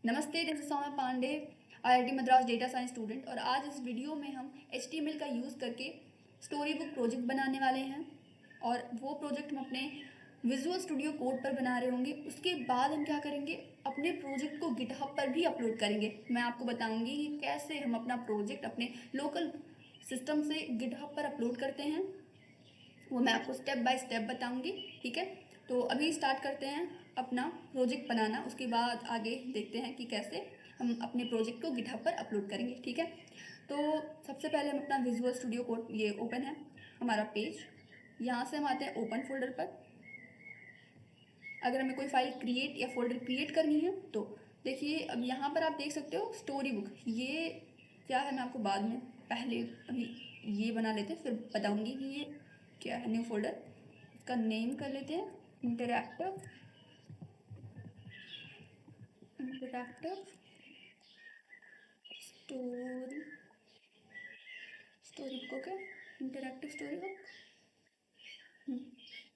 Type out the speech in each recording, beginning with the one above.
नमस्ते, this is Saumya Pandey, IIT Madras data science student. और आज इस वीडियो में हम HTML का यूज़ करके स्टोरी बुक प्रोजेक्ट बनाने वाले हैं। और वो प्रोजेक्ट हम अपने विजुअल स्टूडियो कोड पर बना रहे होंगे। उसके बाद हम क्या करेंगे, अपने प्रोजेक्ट को गिटहब पर भी अपलोड करेंगे। मैं आपको बताऊंगी कि कैसे हम अपना प्रोजेक्ट अपने लोकल सिस्टम से गिटहब पर अपलोड करते हैं। वो मैं आपको स्टेप बाय स्टेप बताऊंगी। ठीक है, तो अभी स्टार्ट करते हैं अपना प्रोजेक्ट बनाना। उसके बाद आगे देखते हैं कि कैसे हम अपने प्रोजेक्ट को गिटहब पर अपलोड करेंगे। ठीक है, तो सबसे पहले हम अपना विजुअल स्टूडियो कोड ये ओपन है हमारा पेज। यहाँ से हम आते हैं ओपन फोल्डर पर। अगर हमें कोई फाइल क्रिएट या फोल्डर क्रिएट करनी है तो देखिए, अब यहाँ पर आप देख सकते हो स्टोरी बुक। ये क्या है मैं आपको बाद में, पहले अभी ये बना लेते हैं, फिर बताऊंगी कि ये क्या है। न्यू फोल्डर, इसका नेम कर लेते हैं interactive story story book. Okay, interactive story book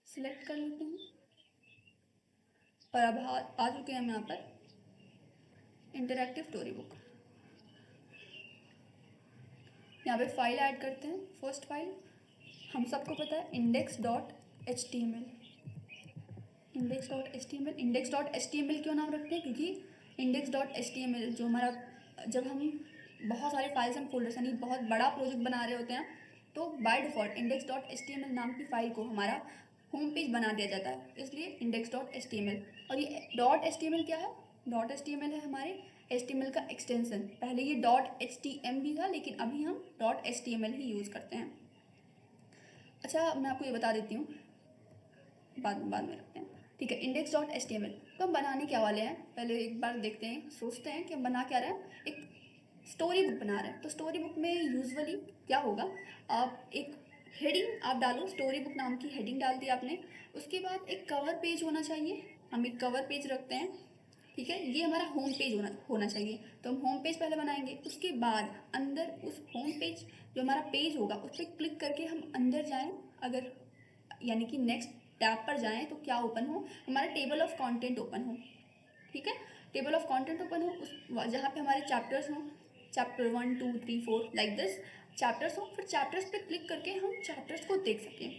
select कर लेते हैं। और अब आ चुके हैं हम यहाँ पर इंटरैक्टिव स्टोरी बुक। यहाँ पे फाइल ऐड करते हैं। फर्स्ट फाइल हम सबको पता है index.html। index.html क्यों नाम रखते हैं, क्योंकि index.html जो हमारा, जब हम बहुत सारे फाइल्स एंड फोल्डर्स यानी बहुत बड़ा प्रोजेक्ट बना रहे होते हैं तो बाय डिफ़ॉल्ट index.html नाम की फ़ाइल को हमारा होम पेज बना दिया जाता है, इसलिए index.html। और ये .html क्या है? .html है हमारे HTML का एक्सटेंसन। पहले ये .htm भी था, लेकिन अभी हम .html ही यूज़ करते हैं। अच्छा, मैं आपको ये बता देती हूँ, बाद में रखते हैं। ठीक है, index.html तो हम बनाने क्या वाले हैं, पहले एक बार देखते हैं, सोचते हैं कि हम बना क्या रहे हैं। एक स्टोरी बुक बना रहे हैं। तो स्टोरी बुक में यूजुअली क्या होगा, आप एक हेडिंग आप डालो, स्टोरी बुक नाम की हेडिंग डाल दी आपने। उसके बाद एक कवर पेज होना चाहिए, हम एक कवर पेज रखते हैं। ठीक है, ये हमारा होम पेज होना चाहिए। तो हम होम पेज पहले बनाएंगे, उसके बाद अंदर उस होम पेज जो हमारा पेज होगा उस पर क्लिक करके हम अंदर जाएं। अगर यानी कि नेक्स्ट टैब पर जाएं तो क्या ओपन हो, हमारा टेबल ऑफ कंटेंट ओपन हो। ठीक है, टेबल ऑफ कंटेंट ओपन हो, उस जहाँ पे हमारे चैप्टर्स हों, चैप्टर 1 2 3 4 लाइक दिस चैप्टर्स हों। फिर चैप्टर्स पे क्लिक करके हम चैप्टर्स को देख सकें।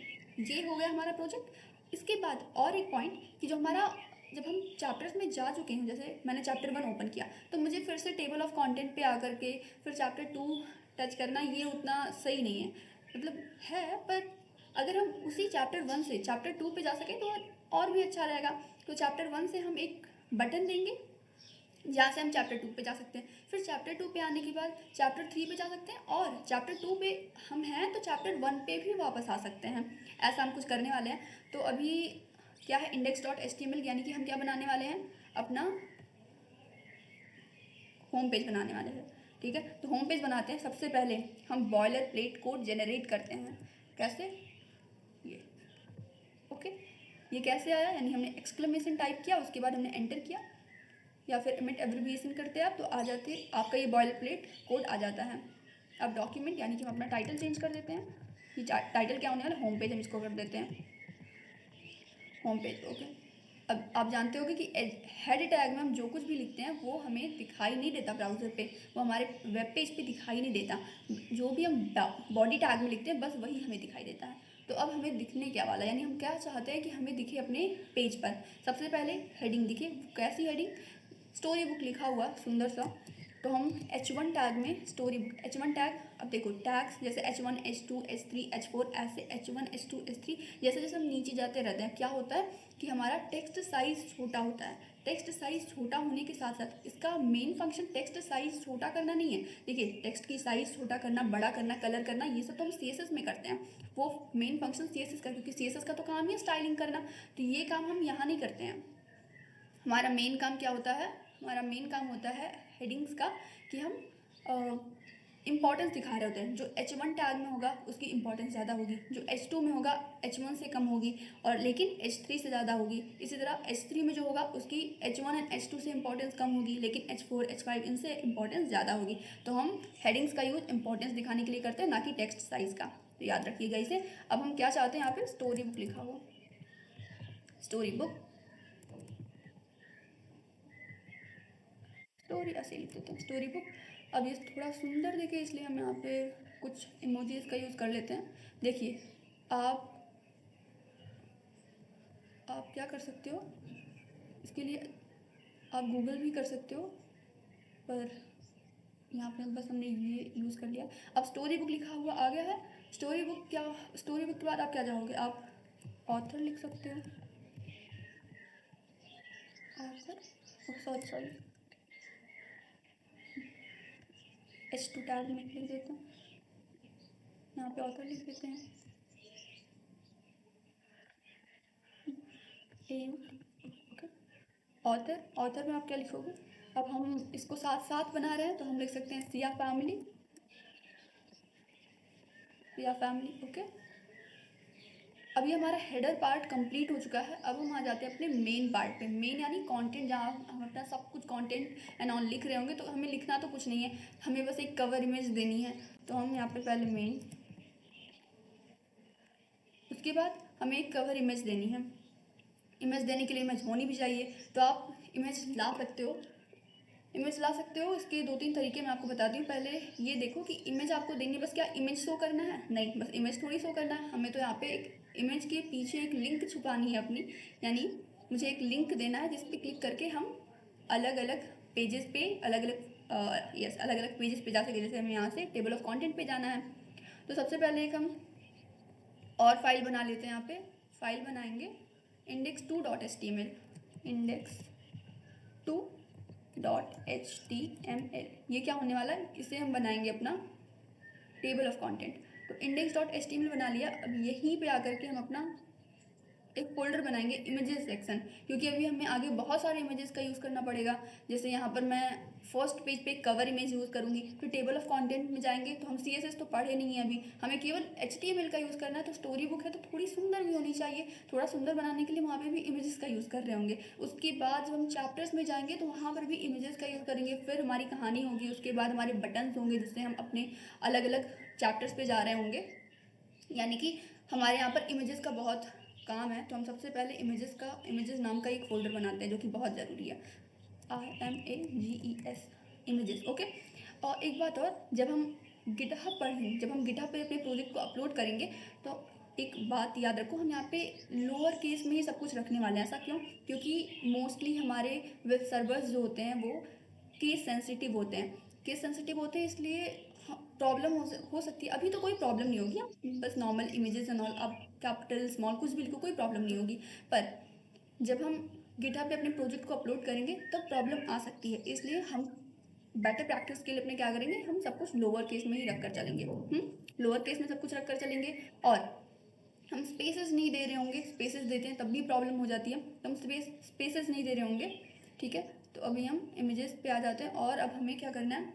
ये हो गया हमारा प्रोजेक्ट। इसके बाद और एक पॉइंट कि जो हमारा, जब हम चैप्टर्स में जा चुके हैं, जैसे मैंने चैप्टर 1 ओपन किया तो मुझे फिर से टेबल ऑफ कंटेंट पे आकर के फिर चैप्टर 2 टच करना, ये उतना सही नहीं है। मतलब है, पर अगर हम उसी चैप्टर 1 से चैप्टर 2 पे जा सकें तो और भी अच्छा रहेगा। तो चैप्टर 1 से हम एक बटन देंगे जहाँ से हम चैप्टर 2 पे जा सकते हैं। फिर चैप्टर 2 पे आने के बाद चैप्टर 3 पे जा सकते हैं, और चैप्टर 2 पे हम हैं तो चैप्टर 1 पे भी वापस आ सकते हैं। ऐसा हम कुछ करने वाले हैं। तो अभी क्या है, index.html यानी कि हम क्या बनाने वाले हैं, अपना होम पेज बनाने वाले हैं। ठीक है, तो होम पेज बनाते हैं। सबसे पहले हम बॉयलर प्लेट कोड जनरेट करते हैं। कैसे, ये ओके, ये कैसे आया, यानी हमने एक्सक्लेमेशन टाइप किया, उसके बाद हमने एंटर किया, या फिर एमिट एब्रिविएशन करते हैं आप तो आ जाते, आपका ये बॉयलर प्लेट कोड आ जाता है। अब डॉक्यूमेंट यानी कि हम अपना टाइटल चेंज कर देते हैं। ये टाइटल क्या होने वाला, होम पेज, हम इसको कर देते हैं होम पेज। ओके, अब आप जानते होगे कि हेड टैग में हम जो कुछ भी लिखते हैं वो हमें दिखाई नहीं देता ब्राउज़र पे, वो हमारे वेब पेज पे दिखाई नहीं देता। जो भी हम बॉडी टैग में लिखते हैं बस वही हमें दिखाई देता है। तो अब हमें दिखने क्या वाला, यानी हम क्या चाहते हैं कि हमें दिखे अपने पेज पर। सबसे पहले हेडिंग दिखे। कैसी हेडिंग, स्टोरी बुक लिखा हुआ सुंदर सा। तो हम H1 टैग में स्टोरी बुक, H1 टैग, अब देखो टैग्स जैसे H1 H2 H3 H4, ऐसे H1 H2 H3 जैसे जैसे हम नीचे जाते रहते हैं क्या होता है कि हमारा टेक्स्ट साइज़ छोटा होता है। टेक्स्ट साइज़ छोटा होने के साथ साथ इसका मेन फंक्शन टेक्स्ट साइज़ छोटा करना नहीं है। देखिए, टेक्स्ट की साइज़ छोटा करना, बड़ा करना, कलर करना, ये सब तो हम CSS में करते हैं। वो मेन फंक्शन CSS का, क्योंकि CSS का तो काम ही है स्टाइलिंग करना। तो ये काम हम यहाँ नहीं करते हैं। हमारा मेन काम क्या होता है, हमारा मेन काम होता है हेडिंग्स का, कि हम इम्पॉर्टेंस दिखा रहे होते हैं। जो H1 टैग में होगा उसकी इम्पॉर्टेंस ज़्यादा होगी, जो H2 में होगा H1 से कम होगी, और लेकिन H3 से ज़्यादा होगी। इसी तरह H3 में जो होगा उसकी H1 और H2 से इम्पॉर्टेंस कम होगी, लेकिन H4 H5 इनसे इम्पॉर्टेंस ज़्यादा होगी। तो हम हेडिंग्स का यूज़ इम्पॉर्टेंस दिखाने के लिए करते हैं, ना कि टेक्स्ट साइज़ का। तो याद रखिएगा इसे। अब हम क्या चाहते हैं, यहाँ पर स्टोरी बुक लिखा हो, स्टोरी बुक स्टोरी ऐसे लिख देते हैं, स्टोरी बुक। अब ये थोड़ा सुंदर दिखे इसलिए हम यहाँ पे कुछ इमोजीज का यूज़ कर लेते हैं। देखिए आप क्या कर सकते हो, इसके लिए आप गूगल भी कर सकते हो, पर यहाँ पे बस हमने ये यूज़ कर लिया। अब स्टोरी बुक लिखा हुआ आ गया है। स्टोरी बुक के बाद आप क्या चाहोगे, आप ऑथर लिख सकते हो, ऑथर सॉरी H2 टैग में लिख देते हैं, यहाँ पे ऑथर लिख देते हैं ओके। ऑथर में आप क्या लिखोगे, अब हम इसको साथ साथ बना रहे हैं तो हम लिख सकते हैं सिया फैमिली ओके। अभी हमारा हेडर पार्ट कंप्लीट हो चुका है। अब हम आ जाते हैं अपने मेन पार्ट पे। मेन यानी कंटेंट, जहाँ हम अपना सब कुछ कंटेंट एंड ऑन लिख रहे होंगे। तो हमें लिखना तो कुछ नहीं है, हमें बस एक कवर इमेज देनी है। तो हम यहाँ पे पहले मेन, उसके बाद हमें एक कवर इमेज देनी है। इमेज देने के लिए इमेज होनी भी चाहिए, तो आप इमेज ला सकते हो। इसके 2-3 तरीके मैं आपको बता दूँ। पहले ये देखो कि इमेज आपको देनी है, बस क्या इमेज शो करना है? नहीं, बस इमेज थोड़ी शो करना है, हमें तो यहाँ पे एक इमेज के पीछे एक लिंक छुपानी है अपनी। यानी मुझे एक लिंक देना है जिस पर क्लिक करके हम अलग अलग पेजेस पे अलग अलग पेजेस पे जा सके। जैसे हमें यहाँ से टेबल ऑफ कंटेंट पे जाना है, तो सबसे पहले एक हम और फाइल बना लेते हैं। यहाँ पे फाइल बनाएंगे index2.html, index2.html। ये क्या होने वाला है, इसे हम बनाएंगे अपना टेबल ऑफ कंटेंट। तो index.html बना लिया। अब यहीं पे आकर के हम अपना एक फोल्डर बनाएंगे इमेजेस सेक्शन, क्योंकि अभी हमें आगे बहुत सारे इमेजेस का यूज़ करना पड़ेगा। जैसे यहाँ पर मैं फर्स्ट पेज पे कवर इमेज यूज़ करूँगी, फिर टेबल ऑफ कंटेंट में जाएंगे तो हम CSS तो पढ़े नहीं है अभी, हमें केवल HTML का यूज़ करना है। तो स्टोरी बुक है तो थोड़ी सुंदर भी होनी चाहिए, थोड़ा सुंदर बनाने के लिए वहाँ पर भी इमेजेस का यूज़ कर रहे होंगे। उसके बाद जब हम चैप्टर्स में जाएंगे तो वहाँ पर भी इमेजेस का यूज़ करेंगे। फिर हमारी कहानी होगी, उसके बाद हमारे बटन्स होंगे जिससे हम अपने अलग अलग चैप्टर्स पर जा रहे होंगे। यानी कि हमारे यहाँ पर इमेजेस का बहुत काम है। तो हम सबसे पहले इमेजेस नाम का एक फोल्डर बनाते हैं, जो कि बहुत ज़रूरी है, IMAGES इमेजेस ओके। और एक बात और, जब हम गिटहब पे अपने प्रोजेक्ट को अपलोड करेंगे तो एक बात याद रखो, हम यहाँ पे लोअर केस में ही सब कुछ रखने वाले हैं। ऐसा क्यों? क्योंकि मोस्टली हमारे वेब सर्वर्स जो होते हैं वो केस सेंसिटिव होते हैं, इसलिए प्रॉब्लम हो सकती है। अभी तो कोई प्रॉब्लम नहीं होगी, बस नॉर्मल इमेजेस एंड ऑल, अब कैपिटल स्मॉल कुछ भी लिखो, कोई प्रॉब्लम नहीं होगी। पर जब हम गिटहब पे अपने प्रोजेक्ट को अपलोड करेंगे तब प्रॉब्लम आ सकती है। इसलिए हम बेटर प्रैक्टिस के लिए अपने क्या करेंगे, हम सब कुछ लोअर केस में ही रख कर चलेंगे। लोअर केस में सब कुछ रख कर चलेंगे। और हम स्पेसेस नहीं दे रहे होंगे, स्पेसेस देते हैं तब भी प्रॉब्लम हो जाती है, तो हम स्पेसेस नहीं दे रहे होंगे, ठीक है। तो अभी हम इमेजेस पे आ जाते हैं। और अब हमें क्या करना है,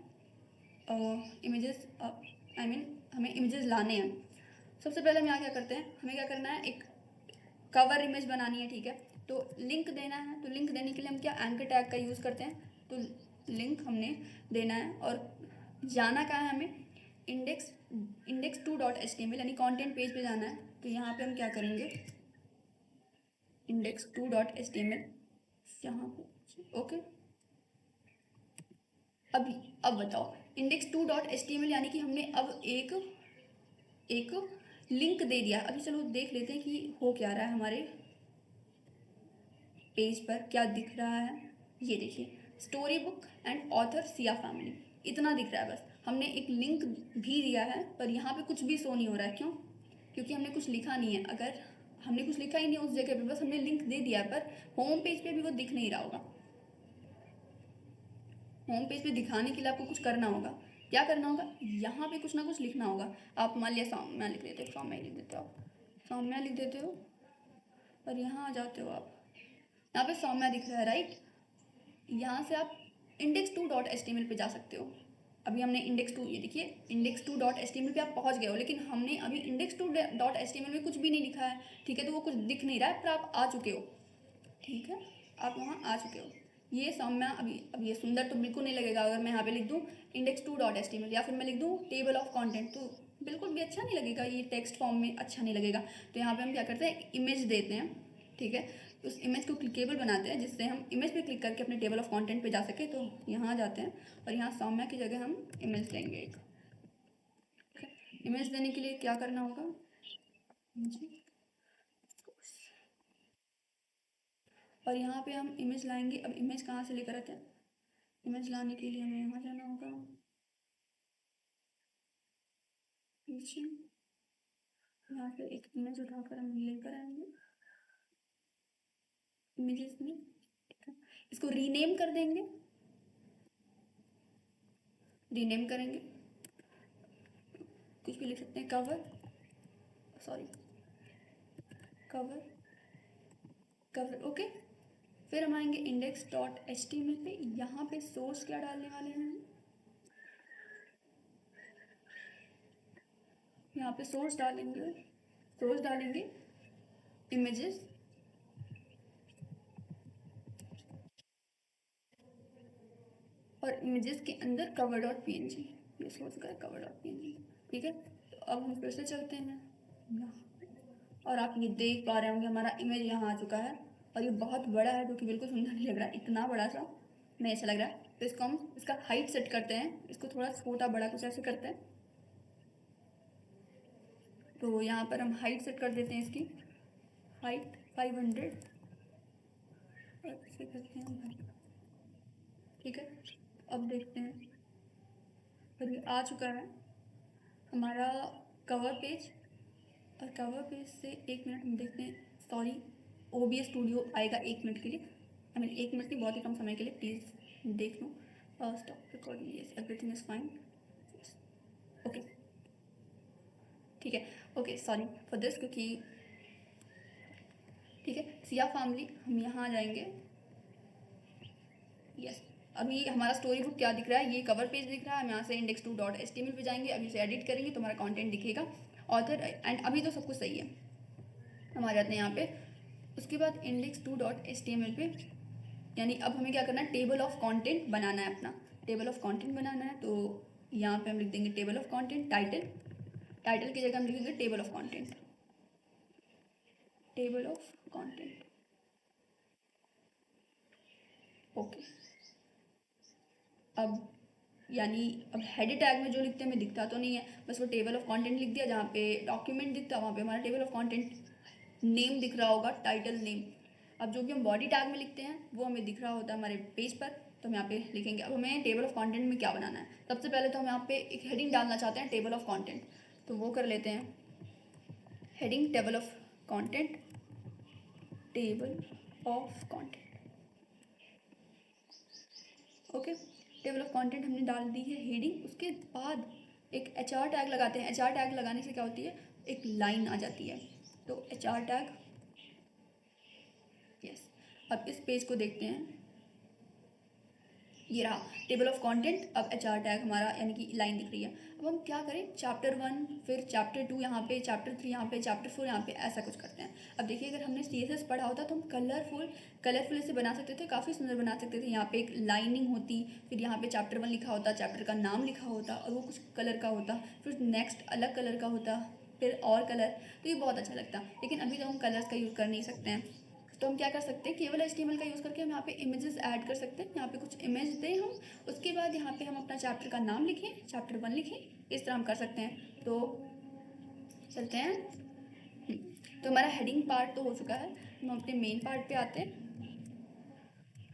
हमें इमेजेस लाने हैं। सबसे पहले हम यहाँ क्या करते हैं, हमें क्या करना है, एक कवर इमेज बनानी है, ठीक है। तो लिंक देना है, तो लिंक देने के लिए हम क्या एंकर टैग का यूज़ करते हैं। तो लिंक हमने देना है और जाना कहाँ है, हमें index2.html यानी कंटेंट पेज पे जाना है। तो यहाँ पे हम क्या करेंगे, index2.html यहाँ पे ओके। अब बताओ, index2.html यानी कि हमने अब एक लिंक दे दिया। अभी चलो देख लेते हैं कि हो क्या रहा है हमारे पेज पर, क्या दिख रहा है। ये देखिए, story book and author Siya family, इतना दिख रहा है बस। हमने एक लिंक भी दिया है पर यहाँ पे कुछ भी शो नहीं हो रहा है। क्यों? क्योंकि हमने कुछ लिखा नहीं है। अगर हमने कुछ लिखा ही नहीं उस जगह पे, बस हमने लिंक दे दिया है, पर होम पेज पे भी वो दिख नहीं रहा होगा। होम पेज पे दिखाने के लिए आपको कुछ करना होगा। क्या करना होगा, यहाँ पे कुछ ना कुछ लिखना होगा। आप मान लिया सौम्या लिख देते हो, सौम्या लिख देते हो, सौम्या लिख देते हो, और यहाँ आ जाते हो आप, यहाँ पे सौम्या दिख रहा है राइट। यहाँ से आप index2.html पे जा सकते हो। अभी हमने ये देखिए index2.html पे आप पहुँच गए हो, लेकिन हमने अभी index2.html में कुछ भी नहीं लिखा है, ठीक है। तो वो कुछ दिख नहीं रहा है, पर आप आ चुके हो, ठीक है, आप वहाँ आ चुके हो। ये सौम्या, अब ये सुंदर तो बिल्कुल नहीं लगेगा अगर मैं यहाँ पे लिख दूँ index2.html, या फिर मैं लिख दूँ टेबल ऑफ कंटेंट, तो बिल्कुल भी अच्छा नहीं लगेगा, ये टेक्स्ट फॉर्म में अच्छा नहीं लगेगा। तो यहाँ पे हम क्या करते हैं, इमेज देते हैं, ठीक है। उस इमेज को क्लिकेबल बनाते हैं जिससे हम इमेज पे क्लिक करके अपने टेबल ऑफ कंटेंट पे जा सके। तो यहाँ जाते हैं और यहाँ सौम्या की जगह हम इमेज लेंगे एक। इमेज देने के लिए क्या करना होगा, और यहाँ पे हम इमेज लाएंगे। अब इमेज कहाँ से लेकर आते हैं, इमेज लाने के लिए हमें यहाँ जाना होगा, नीचे यहाँ से एक इमेज उठाकर हम लेकर आएंगे इमेजेस में। ठीक है, इसको रीनेम कर देंगे, रीनेम करेंगे, कुछ भी लिख सकते हैं, cover, sorry cover, cover, okay. फिर हम आएंगे index.html पे। यहाँ पे सोर्स क्या डालने वाले हैं, यहाँ पे सोर्स डालेंगे इमेजेस, और इमेजेस के अंदर cover.png, ये सोर्स का cover.png। ठीक है, तो अब हम फिर से चलते हैं यहाँ, और आप ये देख पा रहे होंगे हमारा इमेज यहाँ आ चुका है, और ये बहुत बड़ा है जो कि बिल्कुल सुंदर नहीं लग रहा है, इतना बड़ा सा नहीं अच्छा लग रहा है। तो इसको हम इसका हाइट सेट करते हैं, इसको थोड़ा छोटा बड़ा कुछ ऐसे करते हैं। तो यहाँ पर हम हाइट सेट कर देते हैं, इसकी हाइट 500 और इसे करते हैं। ठीक है, अब देखते हैं, और ये आ चुका है हमारा कवर पेज। और कवर पेज से 1 मिनट हम देखते हैं, सॉरी OBS स्टूडियो आएगा 1 मिनट के लिए, आई मीन 1 मिनट की बहुत ही कम समय के लिए, प्लीज़ देख लो। Stop recording, yes everything is fine, okay ठीक है, ओके सॉरी फॉर दिस, क्योंकि ठीक है सिया फैमिली, हम यहाँ आ जाएंगे। यस, अभी हमारा स्टोरी बुक क्या दिख रहा है, ये कवर पेज दिख रहा है। हम यहाँ से index2.html पे जाएंगे, अभी उसे एडिट करेंगे तो हमारा कंटेंट दिखेगा, ऑथर एंड अभी तो सब कुछ सही है। हम आ जाते हैं यहाँ पे, उसके बाद index2.html पे, यानी अब हमें क्या करना है, टेबल ऑफ कंटेंट बनाना है, अपना टेबल ऑफ कंटेंट बनाना है। तो यहाँ पे हम लिख देंगे टेबल ऑफ कंटेंट, टाइटल की जगह हम लिखेंगे table of content, table of content, okay. अब यानी अब हेड टैग में जो लिखते हैं हमें दिखता तो नहीं है, बस वो टेबल ऑफ कंटेंट लिख दिया, जहाँ पे डॉक्यूमेंट दिखता है वहाँ पे हमारा टेबल ऑफ कंटेंट नेम दिख रहा होगा, टाइटल नेम। अब जो भी हम बॉडी टैग में लिखते हैं वो हमें दिख रहा होता है हमारे पेज पर, तो हम यहाँ पे लिखेंगे। अब हमें टेबल ऑफ कंटेंट में क्या बनाना है, सबसे पहले तो हम यहाँ पे एक हेडिंग डालना चाहते हैं टेबल ऑफ कंटेंट, तो वो कर लेते हैं, heading table of content, table of content, okay. Table of content हमने डाल दी है हेडिंग, उसके बाद एक HR टैग लगाते हैं। HR टैग लगाने से क्या होती है, एक लाइन आ जाती है, तो HR टैग, यस। अब इस पेज को देखते हैं, ये रहा टेबल ऑफ कंटेंट। अब HR टैग हमारा यानी कि लाइन दिख रही है। अब हम क्या करें, चैप्टर 1, फिर चैप्टर 2 यहाँ पे, चैप्टर 3 यहाँ पे, चैप्टर 4 यहाँ पे, ऐसा कुछ करते हैं। अब देखिए, अगर हमने CSS पढ़ा होता तो हम कलरफुल इसे बना सकते थे, काफ़ी सुंदर बना सकते थे। यहाँ पे एक लाइनिंग होती, फिर यहाँ पे चैप्टर 1 लिखा होता, चैप्टर का नाम लिखा होता, और वो कुछ कलर का होता, फिर नेक्स्ट अलग कलर का होता, फिर और कलर, तो ये बहुत अच्छा लगता। लेकिन अभी तो हम कलर्स का यूज़ कर नहीं सकते हैं, तो हम क्या कर सकते हैं, केवल HTML का यूज़ करके हम यहाँ पे इमेजेस ऐड कर सकते हैं। यहाँ पे कुछ इमेज दें हम, उसके बाद यहाँ पे हम अपना चैप्टर का नाम लिखें, चैप्टर 1 लिखें, इस तरह हम कर सकते हैं। तो चलते हैं, तो हमारा हेडिंग पार्ट तो हो चुका है, हम अपने मेन पार्ट पे आते हैं।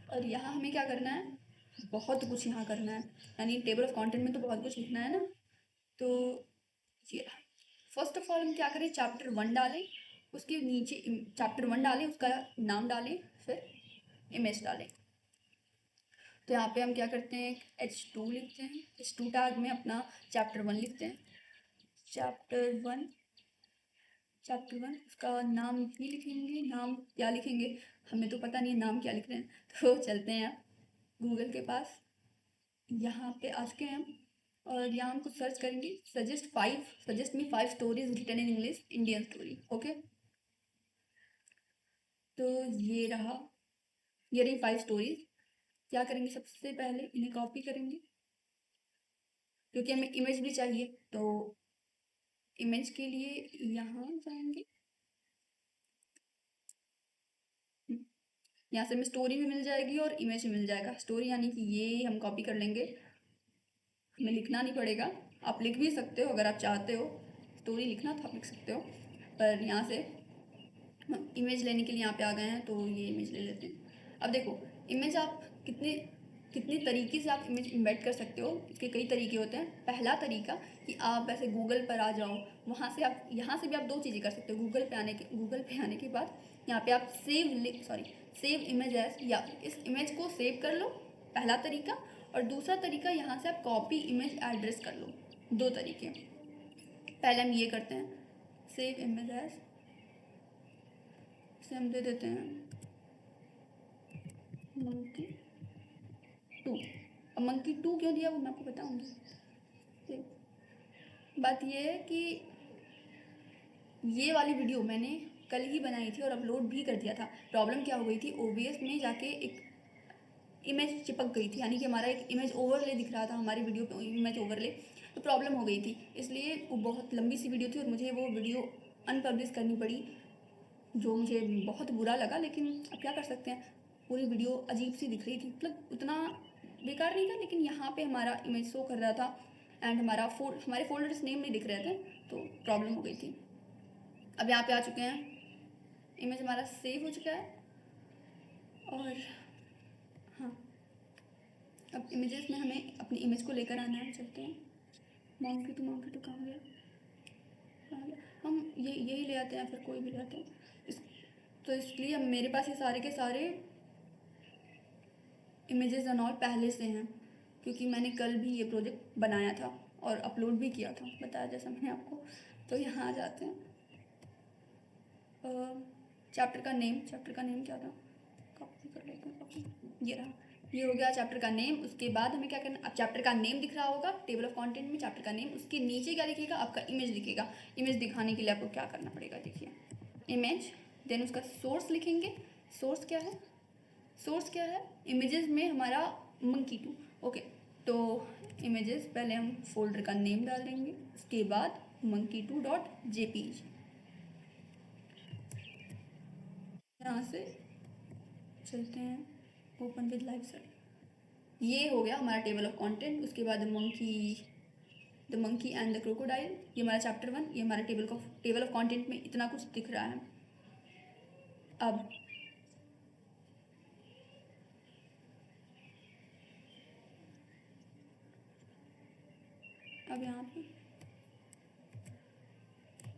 और यहाँ हमें क्या करना है, बहुत कुछ यहाँ करना है, यानी टेबल ऑफ कंटेंट में तो बहुत कुछ लिखना है ना। तो ये फर्स्ट ऑफ ऑल हम क्या करें, चैप्टर 1 डालें, उसके नीचे चैप्टर 1 डालें, उसका नाम डालें, फिर इमेज डालें। तो यहाँ पे हम क्या करते हैं, H2 लिखते हैं, H2 टैग में अपना चैप्टर 1 लिखते हैं, चैप्टर वन उसका नाम ही लिखेंगे। नाम क्या लिखेंगे, हमें तो पता नहीं है नाम क्या लिख रहे हैं। तो चलते हैं गूगल के पास, यहाँ पे आ चुके हैं हम, और यहाँ हम कुछ सर्च करेंगे, suggest me 5 stories written in English, Indian story, okay. तो ये रही 5 स्टोरीज। क्या करेंगे, सबसे पहले इन्हें कॉपी करेंगे, क्योंकि हमें इमेज भी चाहिए, तो इमेज के लिए यहाँ जाएंगे, यहाँ से हमें स्टोरी भी मिल जाएगी और इमेज भी मिल जाएगा। स्टोरी यानी कि ये हम कॉपी कर लेंगे, हमें लिखना नहीं पड़ेगा। आप लिख भी सकते हो अगर आप चाहते हो स्टोरी लिखना तो आप लिख सकते हो, पर यहाँ से हम इमेज लेने के लिए यहाँ पे आ गए हैं तो ये इमेज ले लेते हैं। अब देखो इमेज आप कितने कितने तरीके से आप इमेज इम्बेड कर सकते हो, इसके कई तरीके होते हैं। पहला तरीका कि आप ऐसे गूगल पर आ जाओ, वहाँ से आप यहाँ से भी आप दो चीज़ें कर सकते हो। गूगल पे आने के बाद यहाँ पे आप सेव इमेज एज, या इस इमेज को सेव कर लो, पहला तरीका। और दूसरा तरीका यहाँ से आप कॉपी इमेज एड्रेस कर लो। दो तरीके। पहले हम ये करते हैं, सेव इमेज एज से हम दे देते हैं monkey 2। अब monkey 2 क्यों दिया वो मैं आपको बताऊंगी। बात ये है कि ये वाली वीडियो मैंने कल ही बनाई थी और अपलोड भी कर दिया था। प्रॉब्लम क्या हो गई थी, OBS में जाके एक इमेज चिपक गई थी, यानी कि हमारा एक इमेज ओवरले दिख रहा था हमारी वीडियो पे, इमेज ओवरले, तो प्रॉब्लम हो गई थी। इसलिए वो बहुत लंबी सी वीडियो थी और मुझे वो वीडियो अनपब्लिश करनी पड़ी, जो मुझे बहुत बुरा लगा। लेकिन अब क्या कर सकते हैं, पूरी वीडियो अजीब सी दिख रही थी, मतलब उतना बेकार नहीं था, लेकिन यहाँ पे हमारा इमेज शो कर रहा था एंड हमारे फोल्डर्स नेम नहीं दिख रहे थे, तो प्रॉब्लम हो गई थी। अब यहाँ पे आ चुके हैं, इमेज हमारा सेव हो चुका है। और हाँ, अब इमेजेस में हमें अपनी इमेज को लेकर आना है। चलते हैं, monkey to कहाँ गया, हम यही ले आते हैं, फिर कोई भी ले आते हैं। तो इसलिए अब मेरे पास ये सारे के सारे इमेजेस एंड ऑल पहले से हैं, क्योंकि मैंने कल भी ये प्रोजेक्ट बनाया था और अपलोड भी किया था, बताया जैसा मैंने आपको। तो यहाँ आ जाते हैं, चैप्टर का नेम क्या था, कॉपी कर लेते हैं, कॉपी, ये रहा, ये हो गया चैप्टर का नेम। उसके बाद हमें क्या करना, अब चैप्टर का नेम दिख रहा होगा टेबल ऑफ कंटेंट में, चैप्टर का नेम, उसके नीचे क्या दिखेगा, आपका इमेज दिखेगा। इमेज दिखाने के लिए आपको क्या करना पड़ेगा, देखिए, इमेज, देन उसका सोर्स लिखेंगे। सोर्स क्या है, इमेजेस में हमारा monkey 2। ओके, तो इमेजेस पहले हम फोल्डर का नेम डाल देंगे, उसके बाद monkey2.jpg, यहाँ से चलते हैं, ओपन विद लाइव सेट। ये हो गया हमारा टेबल ऑफ कंटेंट। उसके बाद the monkey and the crocodile, ये हमारा चैप्टर 1, ये हमारा टेबल ऑफ कंटेंट में इतना कुछ दिख रहा है। अब यहाँ पे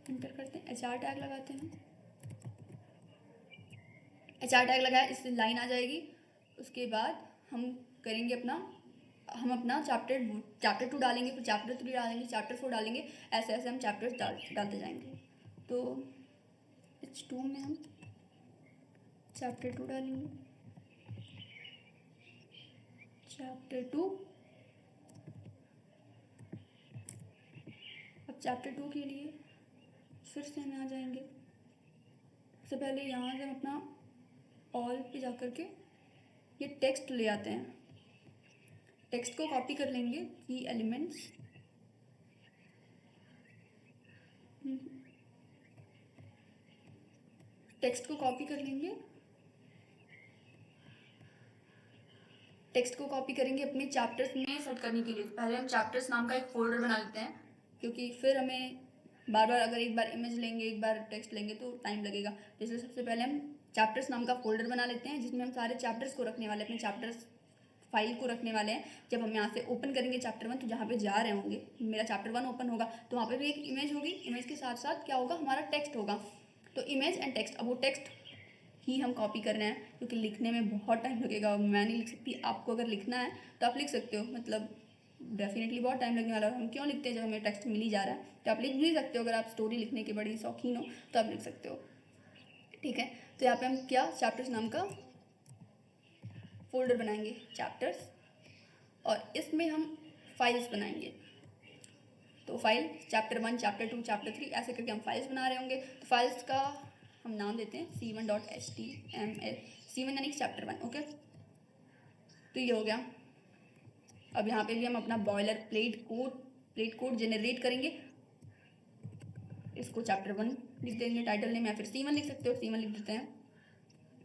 एंटर करते हैं, HR टैग लगाते हैं। HR टैग लगाया, इससे लाइन आ जाएगी। उसके बाद हम करेंगे हम अपना चैप्टर 2 डालेंगे, फिर चैप्टर 3 डालेंगे, चैप्टर 4 डालेंगे, ऐसे ऐसे हम चैप्टर्स डालते जाएंगे। तो H2 में हम चैप्टर 2 डालेंगे, चैप्टर 2। अब चैप्टर 2 के लिए फिर से हम यहाँ जाएंगे। सबसे पहले यहाँ से हम अपना ऑल पे जा कर के ये टेक्स्ट ले आते हैं, टेक्स्ट को कॉपी कर लेंगे, की एलिमेंट्स, टेक्स्ट को कॉपी कर लेंगे, टेक्स्ट को कॉपी करेंगे अपने चैप्टर्स में सेट करने के लिए। पहले हम चैप्टर्स नाम का एक फोल्डर बना लेते हैं, क्योंकि फिर हमें बार बार अगर एक बार इमेज लेंगे एक बार टेक्स्ट लेंगे तो टाइम लगेगा। इसलिए सबसे पहले हम चैप्टर्स नाम का फोल्डर बना लेते हैं, जिसमें हम सारे चैप्टर्स को रखने वाले, अपने चैप्टर्स फाइल को रखने वाले हैं। जब हम यहाँ से ओपन करेंगे चैप्टर 1, तो जहाँ पे जा रहे होंगे, मेरा चैप्टर 1 ओपन होगा, तो वहाँ पे भी एक इमेज होगी, इमेज के साथ साथ क्या होगा, हमारा टेक्स्ट होगा। तो इमेज एंड टेक्स्ट, अब वो टेक्स्ट ही हम कॉपी कर रहे हैं, क्योंकि लिखने में बहुत टाइम लगेगा। मैं नहीं लिख सकती, आपको अगर लिखना है तो आप लिख सकते हो, मतलब डेफिनेटली बहुत टाइम लगने वाला है। हम क्यों लिखते हैं जब हमें टेक्स्ट मिल ही जा रहा है, तो आप लिख भी सकते हो। अगर आप स्टोरी लिखने के बड़ी शौकीन हो तो आप लिख सकते हो, ठीक है। तो यहाँ पे हम क्या, चैप्टर्स नाम का फोल्डर बनाएंगे, चैप्टर्स, और इसमें हम फाइल्स बनाएंगे। तो फाइल चैप्टर 1, चैप्टर 2, चैप्टर 3, ऐसे करके हम फाइल्स बना रहे होंगे। तो फाइल्स का हम नाम देते हैं c1.html, c1 यानी चैप्टर 1। ओके, तो ये हो गया। अब यहाँ पे भी हम अपना बॉयलर प्लेट कोड जनरेट करेंगे। इसको चैप्टर 1 लिख देंगे टाइटल नेम, या फिर c1 लिख सकते हो, c1 लिख देते हैं।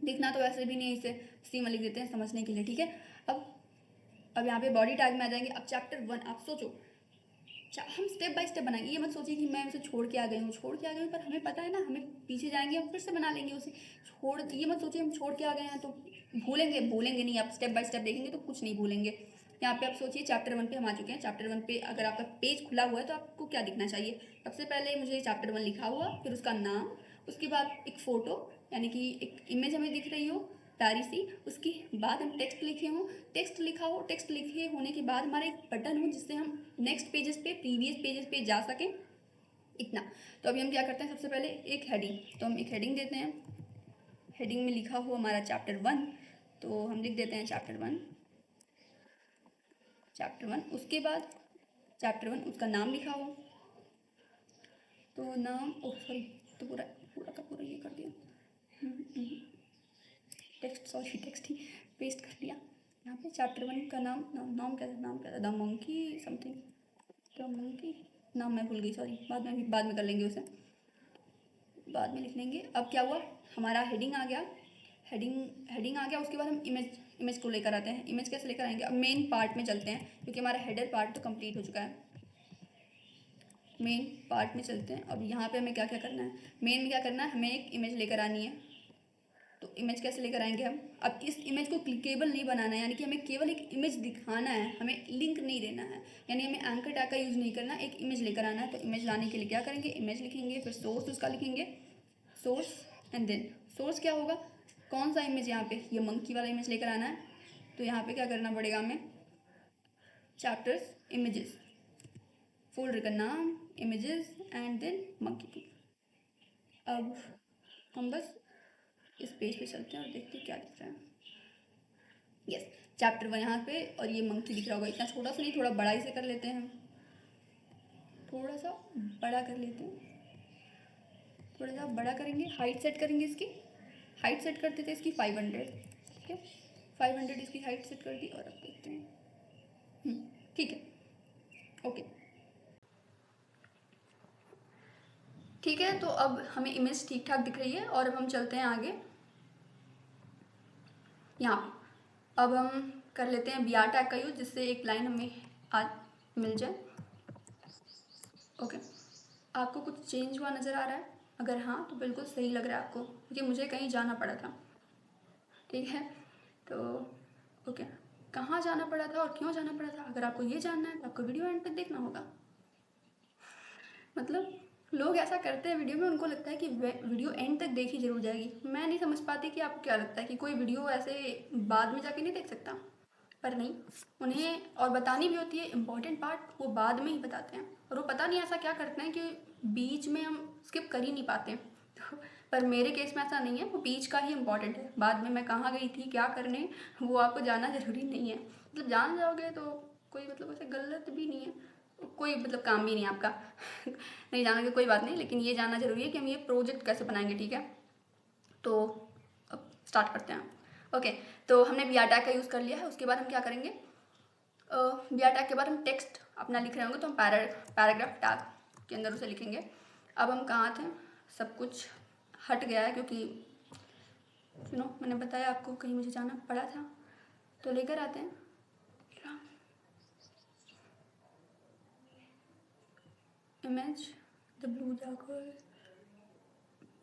दिखना तो वैसे भी नहीं, इसे सीमा लिख देते हैं समझने के लिए, ठीक है। अब यहाँ पे बॉडी टैग में आ जाएंगे। अब चैप्टर 1 आप सोचो, हम स्टेप बाय स्टेप बनाएंगे। ये मत सोचिए कि मैं उसे छोड़ के आ गई हूँ, पर हमें पता है ना, हमें पीछे जाएंगे हम फिर से बना लेंगे उसे। ये मत सोचिए हम छोड़ के आ गए हैं तो भूलेंगे नहीं। आप स्टेप बाय स्टेप देखेंगे तो कुछ नहीं भूलेंगे। यहाँ पे आप सोचिए चैप्टर 1 पे हम आ चुके हैं। चैप्टर 1 पे अगर आपका पेज खुला हुआ है तो आपको क्या दिखना चाहिए? सबसे पहले मुझे चैप्टर 1 लिखा हुआ, फिर उसका नाम, उसके बाद एक फ़ोटो यानी कि एक इमेज हमें दिख रही हो प्यारी सी, उसके बाद हम टेक्स्ट लिखे हों, टेक्स्ट लिखा हो, टेक्स्ट लिखे होने के बाद हमारा एक बटन हो जिससे हम नेक्स्ट पेजेस पे, प्रीवियस पेजेस पे जा सकें, इतना। तो अभी हम क्या करते हैं, सबसे पहले एक हेडिंग, तो हम एक हेडिंग देते हैं। हेडिंग में लिखा हो हमारा चैप्टर 1, तो हम लिख देते हैं चैप्टर 1। उसके बाद चैप्टर 1 उसका नाम लिखा हो, तो नाम, ओह सॉरी, तो पूरा का पूरा ये कर दिया, टेक्स्ट ही पेस्ट कर दिया। यहाँ पे चैप्टर 1 का नाम क्या था, the monkey something, the monkey, नाम मैं भूल गई, सॉरी, बाद में कर लेंगे उसे, बाद में लिख लेंगे। अब क्या हुआ, हमारा हेडिंग आ गया, हेडिंग आ गया। उसके बाद हम इमेज को लेकर आते हैं। इमेज कैसे लेकर आएंगे? अब मेन पार्ट में चलते हैं, क्योंकि हमारा हेडर पार्ट तो कंप्लीट हो चुका है। मेन पार्ट में चलते हैं। अब यहाँ पे हमें क्या क्या करना है, मेन में क्या करना है, हमें एक इमेज लेकर आनी है। तो इमेज कैसे लेकर आएंगे हम? अब इस इमेज को क्लिकेबल नहीं बनाना है, यानी कि हमें केवल एक इमेज दिखाना है, हमें लिंक नहीं देना है, यानी हमें एंकर टैग का यूज़ नहीं करना, एक इमेज लेकर आना है। तो इमेज लाने के लिए क्या करेंगे, इमेज लिखेंगे, फिर सोर्स उसका लिखेंगे, सोर्स एंड देन सोर्स क्या होगा, कौन सा इमेज, यहाँ पे ये मंकी वाला इमेज लेकर आना है। तो यहाँ पे क्या करना पड़ेगा हमें, चैप्टर्स, इमेजेस, फोल्डर का नाम, इमेजेस एंड देन मंकी। अब हम बस इस पेज पे चलते हैं और देखते हैं क्या दिख रहा है। यस, चैप्टर 1 यहाँ पे, और ये मंकी दिख रहा होगा। इतना छोटा सा नहीं, थोड़ा बड़ा इसे कर लेते हैं हम, थोड़ा सा बड़ा कर लेते हैं, थोड़ा सा बड़ा करेंगे। हाइट सेट करेंगे, इसकी हाइट सेट करते थे इसकी 500, ठीक है, 500 इसकी हाइट सेट कर दी। और अब देखते हैं, ठीक है, ओके, ठीक है। तो अब हमें इमेज ठीक ठाक दिख रही है, और अब हम चलते हैं आगे। यहाँ पे अब हम कर लेते हैं br टैग का यूज़, जिससे एक लाइन हमें आज मिल जाए। ओके, आपको कुछ चेंज हुआ नज़र आ रहा है? अगर हाँ तो बिल्कुल सही लग रहा है आपको, क्योंकि मुझे कहीं जाना पड़ा था, ठीक है। तो ओके, कहाँ जाना पड़ा था और क्यों जाना पड़ा था, अगर आपको ये जानना है तो आपको वीडियो एंड तक देखना होगा। मतलब लोग ऐसा करते हैं वीडियो में, उनको लगता है कि वीडियो एंड तक देखी जरूर जाएगी। मैं नहीं समझ पाती कि आपको क्या लगता है कि कोई वीडियो ऐसे बाद में जाके नहीं देख सकता, पर नहीं, उन्हें और बतानी भी होती है इम्पॉर्टेंट पार्ट, वो बाद में ही बताते हैं। और वो पता नहीं ऐसा क्या करते हैं कि बीच में हम स्किप कर ही नहीं पाते। तो पर मेरे केस में ऐसा नहीं है, वो बीच का ही इम्पॉर्टेंट है, बाद में मैं कहाँ गई थी, क्या करने, वो आपको जानना ज़रूरी नहीं है। मतलब जान जाओगे तो कोई मतलब ऐसे गलत भी नहीं है, कोई मतलब काम भी नहीं है आपका नहीं जानोगे कोई बात नहीं, लेकिन ये जानना जरूरी है कि हम ये प्रोजेक्ट कैसे बनाएंगे, ठीक है। तो अब स्टार्ट करते हैं। ओके, तो हमने br टैग का यूज़ कर लिया है। उसके बाद हम क्या करेंगे, br टैग के बाद हम टेक्स्ट अपना लिख रहे होंगे, तो हम पैराग्राफ टैग के अंदर उसे लिखेंगे। अब हम कहाँ थे, सब कुछ हट गया है, क्योंकि मैंने बताया आपको कहीं मुझे जाना पड़ा था, तो लेकर आते हैं इमेज, द ब्लू जाकर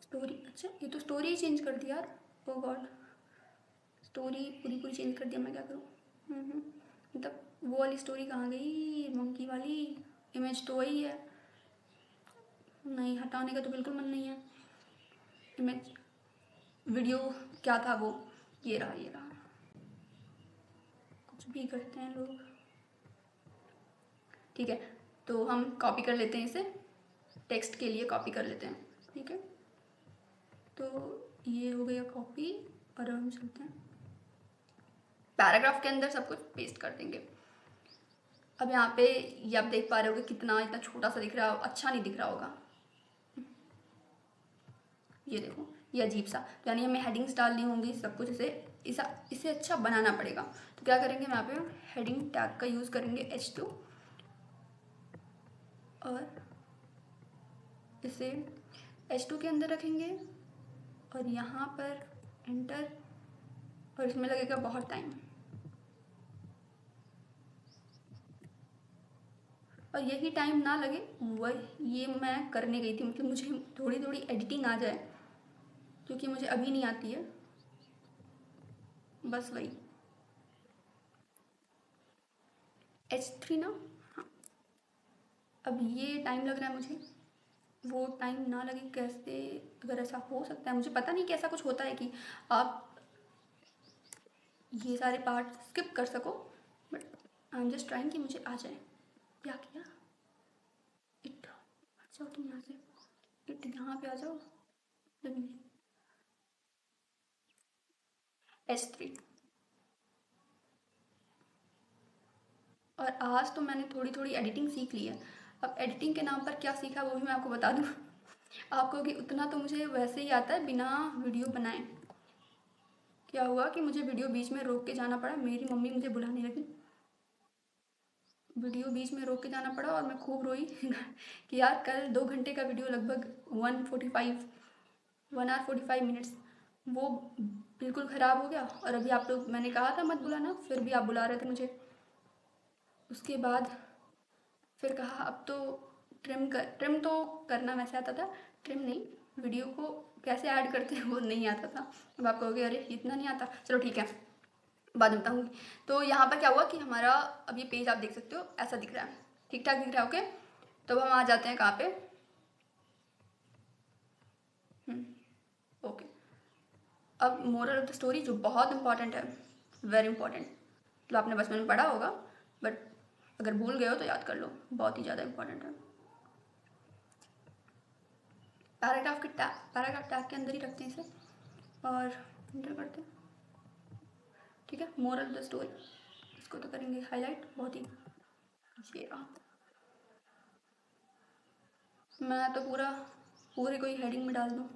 स्टोरी। अच्छा, ये तो स्टोरी ही चेंज कर दिया यार, ओ गॉड, स्टोरी पूरी चेंज कर दिया, मैं क्या करूँ। मतलब वो वाली स्टोरी कहाँ गई, मंकी वाली इमेज तो वही है, नहीं हटाने का तो बिल्कुल मन नहीं है। इमेज, वीडियो क्या था वो, ये रहा, कुछ भी करते हैं लोग, ठीक है। तो हम कॉपी कर लेते हैं इसे, टेक्स्ट के लिए कॉपी कर लेते हैं, ठीक है। तो ये हो गया कॉपी, और अब हम चलते हैं पैराग्राफ के अंदर सब कुछ पेस्ट कर देंगे। अब यहाँ पे ये आप देख पा रहे होगे कितना इतना छोटा सा दिख रहा है, अच्छा नहीं दिख रहा होगा, ये देखो, ये अजीब सा, यानी हमें हेडिंग्स डालनी होंगी, सब कुछ इसे अच्छा बनाना पड़ेगा। तो क्या करेंगे, हम यहाँ पे हेडिंग टैग का यूज़ करेंगे H2, और इसे H2 के अंदर रखेंगे, और यहाँ पर एंटर, और इसमें लगेगा बहुत टाइम। और यही टाइम ना लगे वही ये मैं करने गई थी, मतलब मुझे थोड़ी थोड़ी एडिटिंग आ जाए क्योंकि मुझे अभी नहीं आती है, बस वही H3 ना। हाँ, अब ये टाइम लग रहा है मुझे, वो टाइम ना लगे कैसे, अगर ऐसा हो सकता है, मुझे पता नहीं कि ऐसा कुछ होता है कि आप ये सारे पार्ट स्किप कर सको, but I am just trying कि मुझे आ जाए। क्या किया, इट आ जाओ तुम यहाँ से, इट यहाँ पे आ जाओ। H3। और आज तो मैंने थोड़ी थोड़ी एडिटिंग सीख ली है। अब एडिटिंग के नाम पर क्या सीखा वो भी मैं आपको बता दूँ आपको कि उतना तो मुझे वैसे ही आता है बिना वीडियो बनाए। क्या हुआ कि मुझे वीडियो बीच में रोक के जाना पड़ा, मेरी मम्मी मुझे बुलाने लगी, वीडियो बीच में रोक के जाना पड़ा और मैं खूब रोई कि यार कल 2 घंटे का वीडियो लगभग 1 hour 45 minutes वो बिल्कुल ख़राब हो गया। और अभी आप लोग, मैंने कहा था मत बुलाना, फिर भी आप बुला रहे थे मुझे। उसके बाद फिर कहा अब तो ट्रिम तो करना वैसे आता था, ट्रिम नहीं, वीडियो को कैसे ऐड करते हैं वो नहीं आता था। अब आप कहोगे अरे इतना नहीं आता, चलो ठीक है बाद में बताऊँगी। तो यहाँ पर क्या हुआ कि हमारा अब ये पेज आप देख सकते हो ऐसा दिख रहा है, ठीक ठाक दिख रहा है, ओके। तो हम आ जाते हैं कहाँ पे, ओके। अब मोरल ऑफ द स्टोरी जो बहुत इंपॉर्टेंट है, वेरी इंपॉर्टेंट, तो आपने बचपन में पढ़ा होगा, बट अगर भूल गए हो तो याद कर लो, बहुत ही ज़्यादा इंपॉर्टेंट है। पैराग्राफ टैग के अंदर ही रखते हैं इसे और एंटर करते हैं, ठीक है। मोरल ऑफ द स्टोरी, इसको तो करेंगे हाईलाइट, बहुत ही ये रहा। मैं तो पूरी कोई हेडिंग में डाल दूँ,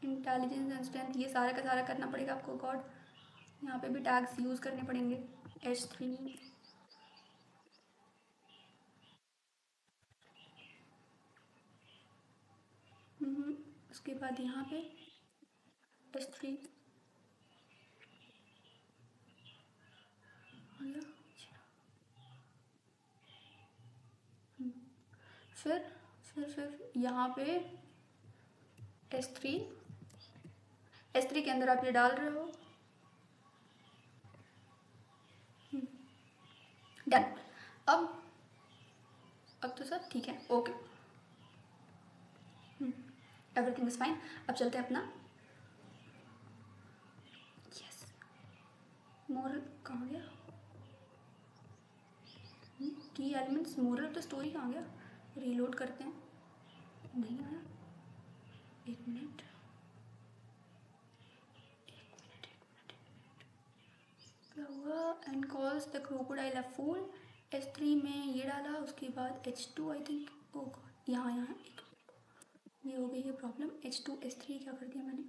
इंटेलिजेंस एंड स्ट्रेंथ, ये सारा का सारा करना पड़ेगा आपको गॉड। यहाँ पे भी टैग्स यूज़ करने पड़ेंगे। H3, उसके बाद यहाँ पे H3 आ गया। फिर यहाँ पे H3 के अंदर आप ये डाल रहे हो, डन। अब तो सब ठीक है, ओके, एवरीथिंग इज फाइन। अब चलते हैं अपना, यस, मोरल कहाँ गया, की elements, moral of the story कहाँ गया, रीलोड करते हैं, नहीं आया, एक मिनट, क्या हुआ, and calls the crocodile a fool. H3 में ये डाला, उसके बाद H2 I think, O God, यहाँ ये हो गई है प्रॉब्लम। H2 H3 क्या कर दिया मैंने,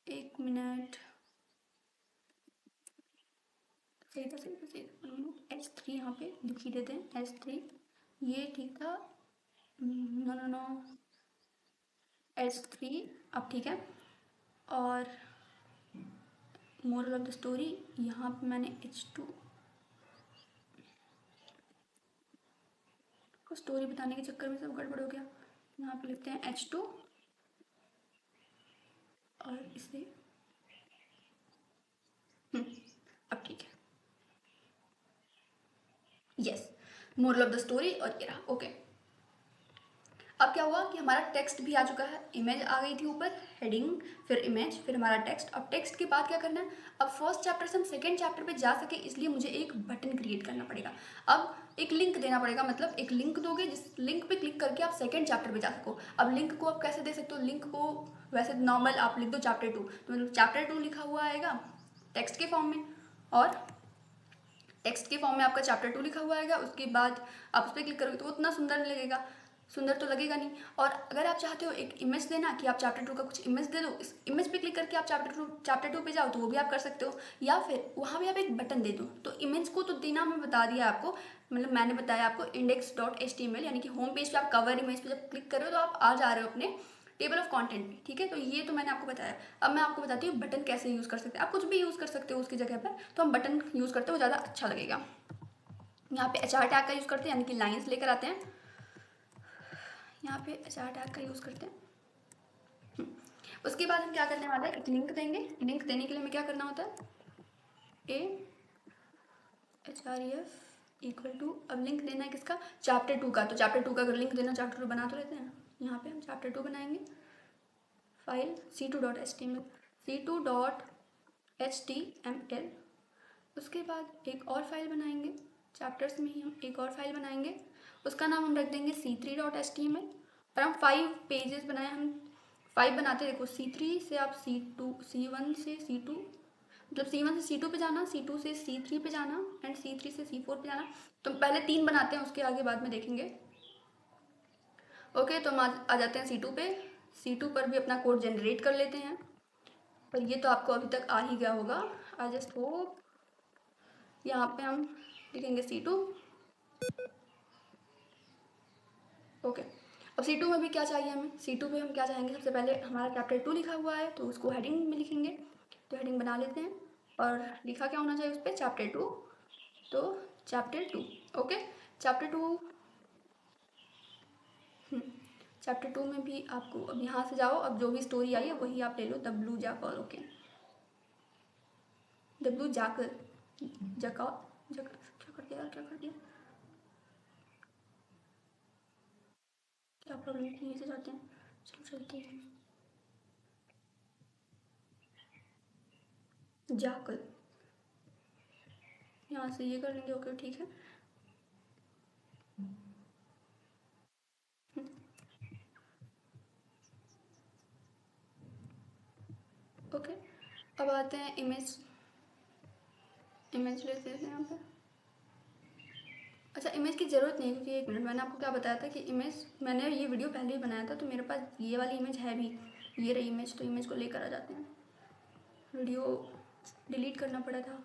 एक मिनट, सही था H3 यहाँ पे लिख ही देते हैं, H3 ये ठीक था, नो H3 अब ठीक है। और मोरल ऑफ द स्टोरी यहाँ पे मैंने H2 को स्टोरी बताने के चक्कर में सब गड़बड़ हो गया। यहाँ पे लिखते हैं H2 और इसे अब ठीक है, yes, moral of the story और ये रहा, ओके। अब क्या हुआ कि हमारा टेक्स्ट भी आ चुका है, इमेज आ गई थी ऊपर, हेडिंग, फिर इमेज, फिर हमारा टेक्स्ट। अब टेक्स्ट के बाद क्या करना है, अब फर्स्ट चैप्टर से हम सेकेंड चैप्टर पे जा सके इसलिए मुझे एक बटन क्रिएट करना पड़ेगा। अब एक लिंक देना पड़ेगा, मतलब एक लिंक दोगे जिस लिंक पे क्लिक करके आप सेकेंड चैप्टर पे जा सको। अब लिंक को आप कैसे दे सकते हो, लिंक को वैसे नॉर्मल आप लिख दो चैप्टर 2, तो मतलब चैप्टर 2 लिखा हुआ आएगा टेक्स्ट के फॉर्म में, और टेक्स्ट के फॉर्म में आपका चैप्टर 2 लिखा हुआ आएगा। उसके बाद आप उस पर क्लिक करोगे तो वो उतना सुंदर नहीं लगेगा, सुंदर तो लगेगा नहीं। और अगर आप चाहते हो एक इमेज देना कि आप चैप्टर 2 का कुछ इमेज दे दो, इस इमेज पे क्लिक करके आप चैप्टर 2 पे जाओ तो वो भी आप कर सकते हो, या फिर वहाँ भी आप एक बटन दे दो। तो इमेज को तो देना मैं बता दिया आपको, मतलब मैंने बताया आपको index.html, यानी कि होम पेज पे आप कवर इमेज पे जब क्लिक करो तो आप आ जा रहे हो अपने टेबल ऑफ कंटेंट, ठीक है। तो ये तो मैंने आपको बताया। अब मैं आपको बताती हूँ बटन कैसे यूज़ कर सकते हैं। आप कुछ भी यूज़ कर सकते हो उसकी जगह पर, तो हम बटन यूज़ करते हैं, वो ज़्यादा अच्छा लगेगा। यहाँ पे HR टैग का यूज़ करते हैं, यानी कि लाइन्स लेकर आते हैं। यहाँ पे HR टैग का यूज़ करते हैं। उसके बाद हम क्या करने वाले हैं, एक लिंक देंगे। लिंक देने के लिए हमें क्या करना होता है, href इक्वल टू, अब लिंक देना है किसका, चैप्टर 2 का। तो चैप्टर 2 का अगर लिंक देना, चैप्टर 2 बना तो लेते हैं। यहाँ पे हम चैप्टर 2 बनाएंगे, फाइल c2.html, c2.html। उसके बाद एक और फाइल बनाएंगे, चैप्टर्स में ही हम एक और फाइल बनाएंगे, उसका नाम हम रख देंगे c3.html। और हम 5 पेजेस बनाए, हम 5 बनाते हैं। देखो C3 से आप C2, C1 से C2, मतलब C1 से C2 पे जाना, C2 से C3 पे जाना, एंड C3 से C4 पे जाना। तो पहले 3 बनाते हैं, उसके आगे बाद में देखेंगे। ओके, तो हम आ जाते हैं C2 पे। C2 पर भी अपना कोड जनरेट कर लेते हैं, और ये तो आपको अभी तक आ ही गया होगा, आई जस्ट होप। यहाँ पे हम लिखेंगे C2। ओके, अब C2 में भी क्या चाहिए हमें, C2 पे हम क्या चाहेंगे, सबसे पहले हमारा चैप्टर 2 लिखा हुआ है, तो उसको हेडिंग में लिखेंगे। तो हेडिंग बना लेते हैं, और लिखा क्या होना चाहिए उस पर, चैप्टर 2। तो चैप्टर 2, ओके। चैप्टर 2, चैप्टर 2 में भी आपको, अब यहाँ से जाओ, अब जो भी स्टोरी आई है वही आप ले लो, the blue jackal. Okay, the blue jackal, जका जका, क्या कर दिया, क्या कर दिया, क्या प्रॉब्लम है, यहीं से जाते हैं, चलो चलते हैं। जैकल, यहाँ से ये कर लेंगे। ओके, ठीक है। ओके, अब आते हैं इमेज। इमेज लेते हैं यहाँ पे। अच्छा, इमेज की ज़रूरत नहीं है, क्योंकि एक मिनट, मैंने आपको क्या बताया था कि इमेज, मैंने ये वीडियो पहले ही बनाया था, तो मेरे पास ये वाली इमेज है भी, ये रही इमेज। तो इमेज को लेकर आ जाते हैं, वीडियो डिलीट करना पड़ा था।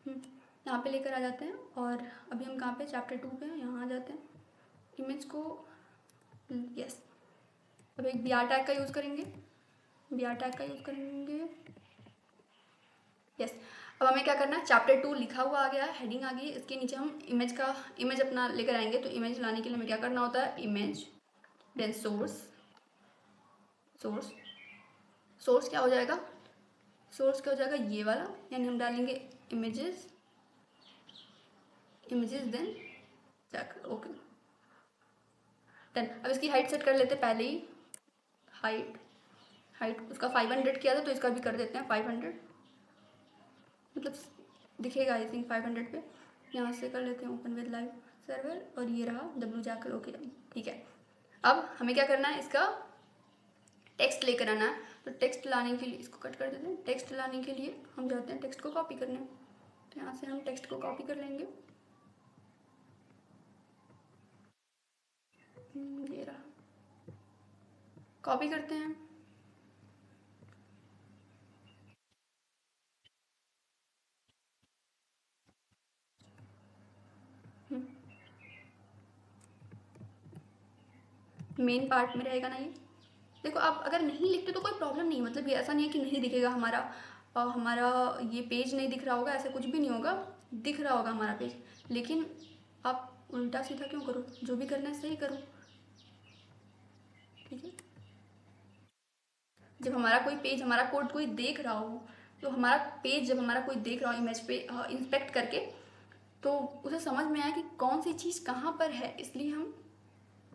यहाँ पे लेकर आ जाते हैं, और अभी हम कहाँ पे, चैप्टर 2 पे हैं, यहाँ आ जाते हैं। इमेज को, यस, अब एक BR टैग का यूज़ करेंगे, BR टैग का यूज़ करेंगे, यस। अब हमें क्या करना है, चैप्टर 2 लिखा हुआ आ गया है, हेडिंग आ गई है, इसके नीचे हम इमेज अपना लेकर आएंगे। तो इमेज लाने के लिए हमें क्या करना होता है, इमेज, देन सोर्स। सोर्स क्या हो जाएगा, सोर्स क्या हो जाएगा, ये वाला, यानी हम डालेंगे images then check. Okay, done. अब इसकी हाइट सेट कर लेते हैं पहले ही। हाइट उसका 500 किया था, तो इसका भी कर देते हैं 500, मतलब दिखेगा आई थिंक 500 पे। यहाँ से कर लेते हैं ओपन विद लाइव सर्वर, और ये रहा डब्लू जैकल। ओके, ठीक है। अब हमें क्या करना है, इसका टेक्स्ट लेकर आना है। तो टेक्स्ट लाने के लिए इसको कट कर देते हैं। टेक्स्ट लाने के लिए हम जाते हैं टेक्स्ट को कॉपी करने, तो यहाँ से हम टेक्स्ट को कॉपी कर लेंगे। ये रहा, कॉपी करते हैं। मेन पार्ट में रहेगा ना ये। देखो, आप अगर नहीं लिखते तो कोई प्रॉब्लम नहीं है, मतलब ये ऐसा नहीं है कि नहीं दिखेगा हमारा, हमारा ये पेज नहीं दिख रहा होगा, ऐसा कुछ भी नहीं होगा, दिख रहा होगा हमारा पेज। लेकिन आप उल्टा सीधा क्यों करो, जो भी करना है सही करो, ठीक है। जब हमारा कोई पेज, हमारा कोड कोई देख रहा हो, तो हमारा पेज जब हमारा कोई देख रहा हो इमेज पे इंस्पेक्ट करके, तो उसे समझ में आए कि कौन सी चीज़ कहाँ पर है, इसलिए हम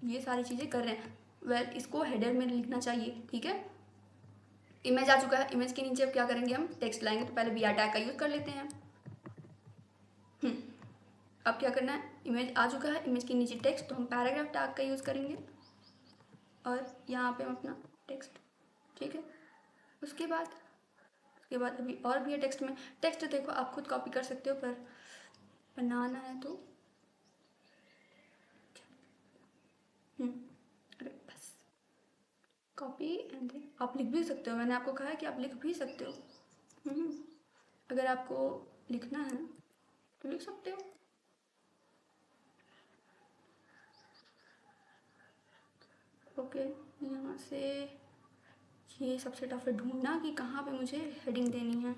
ये सारी चीज़ें कर रहे हैं। वेल, इसको हेडर में लिखना चाहिए, ठीक है। इमेज आ चुका है, इमेज के नीचे अब क्या करेंगे, हम टेक्स्ट लाएंगे। तो पहले BR टैग का यूज़ कर लेते हैं। अब क्या करना है, इमेज आ चुका है, इमेज के नीचे टेक्स्ट, तो हम पैराग्राफ टैग का यूज़ करेंगे, और यहाँ पे हम अपना टेक्स्ट, ठीक है। उसके बाद अभी और भी है टेक्स्ट में। टेक्स्ट देखो, आप खुद कॉपी कर सकते हो, पर बनाना है तो अरे बस, कॉपी एंड आप लिख भी सकते हो, मैंने आपको कहा है कि आप लिख भी सकते हो। अगर आपको लिखना है तो लिख सकते हो। ओके, यहाँ से ये सबसे टफ है ढूंढना कि कहाँ पे मुझे हेडिंग देनी है।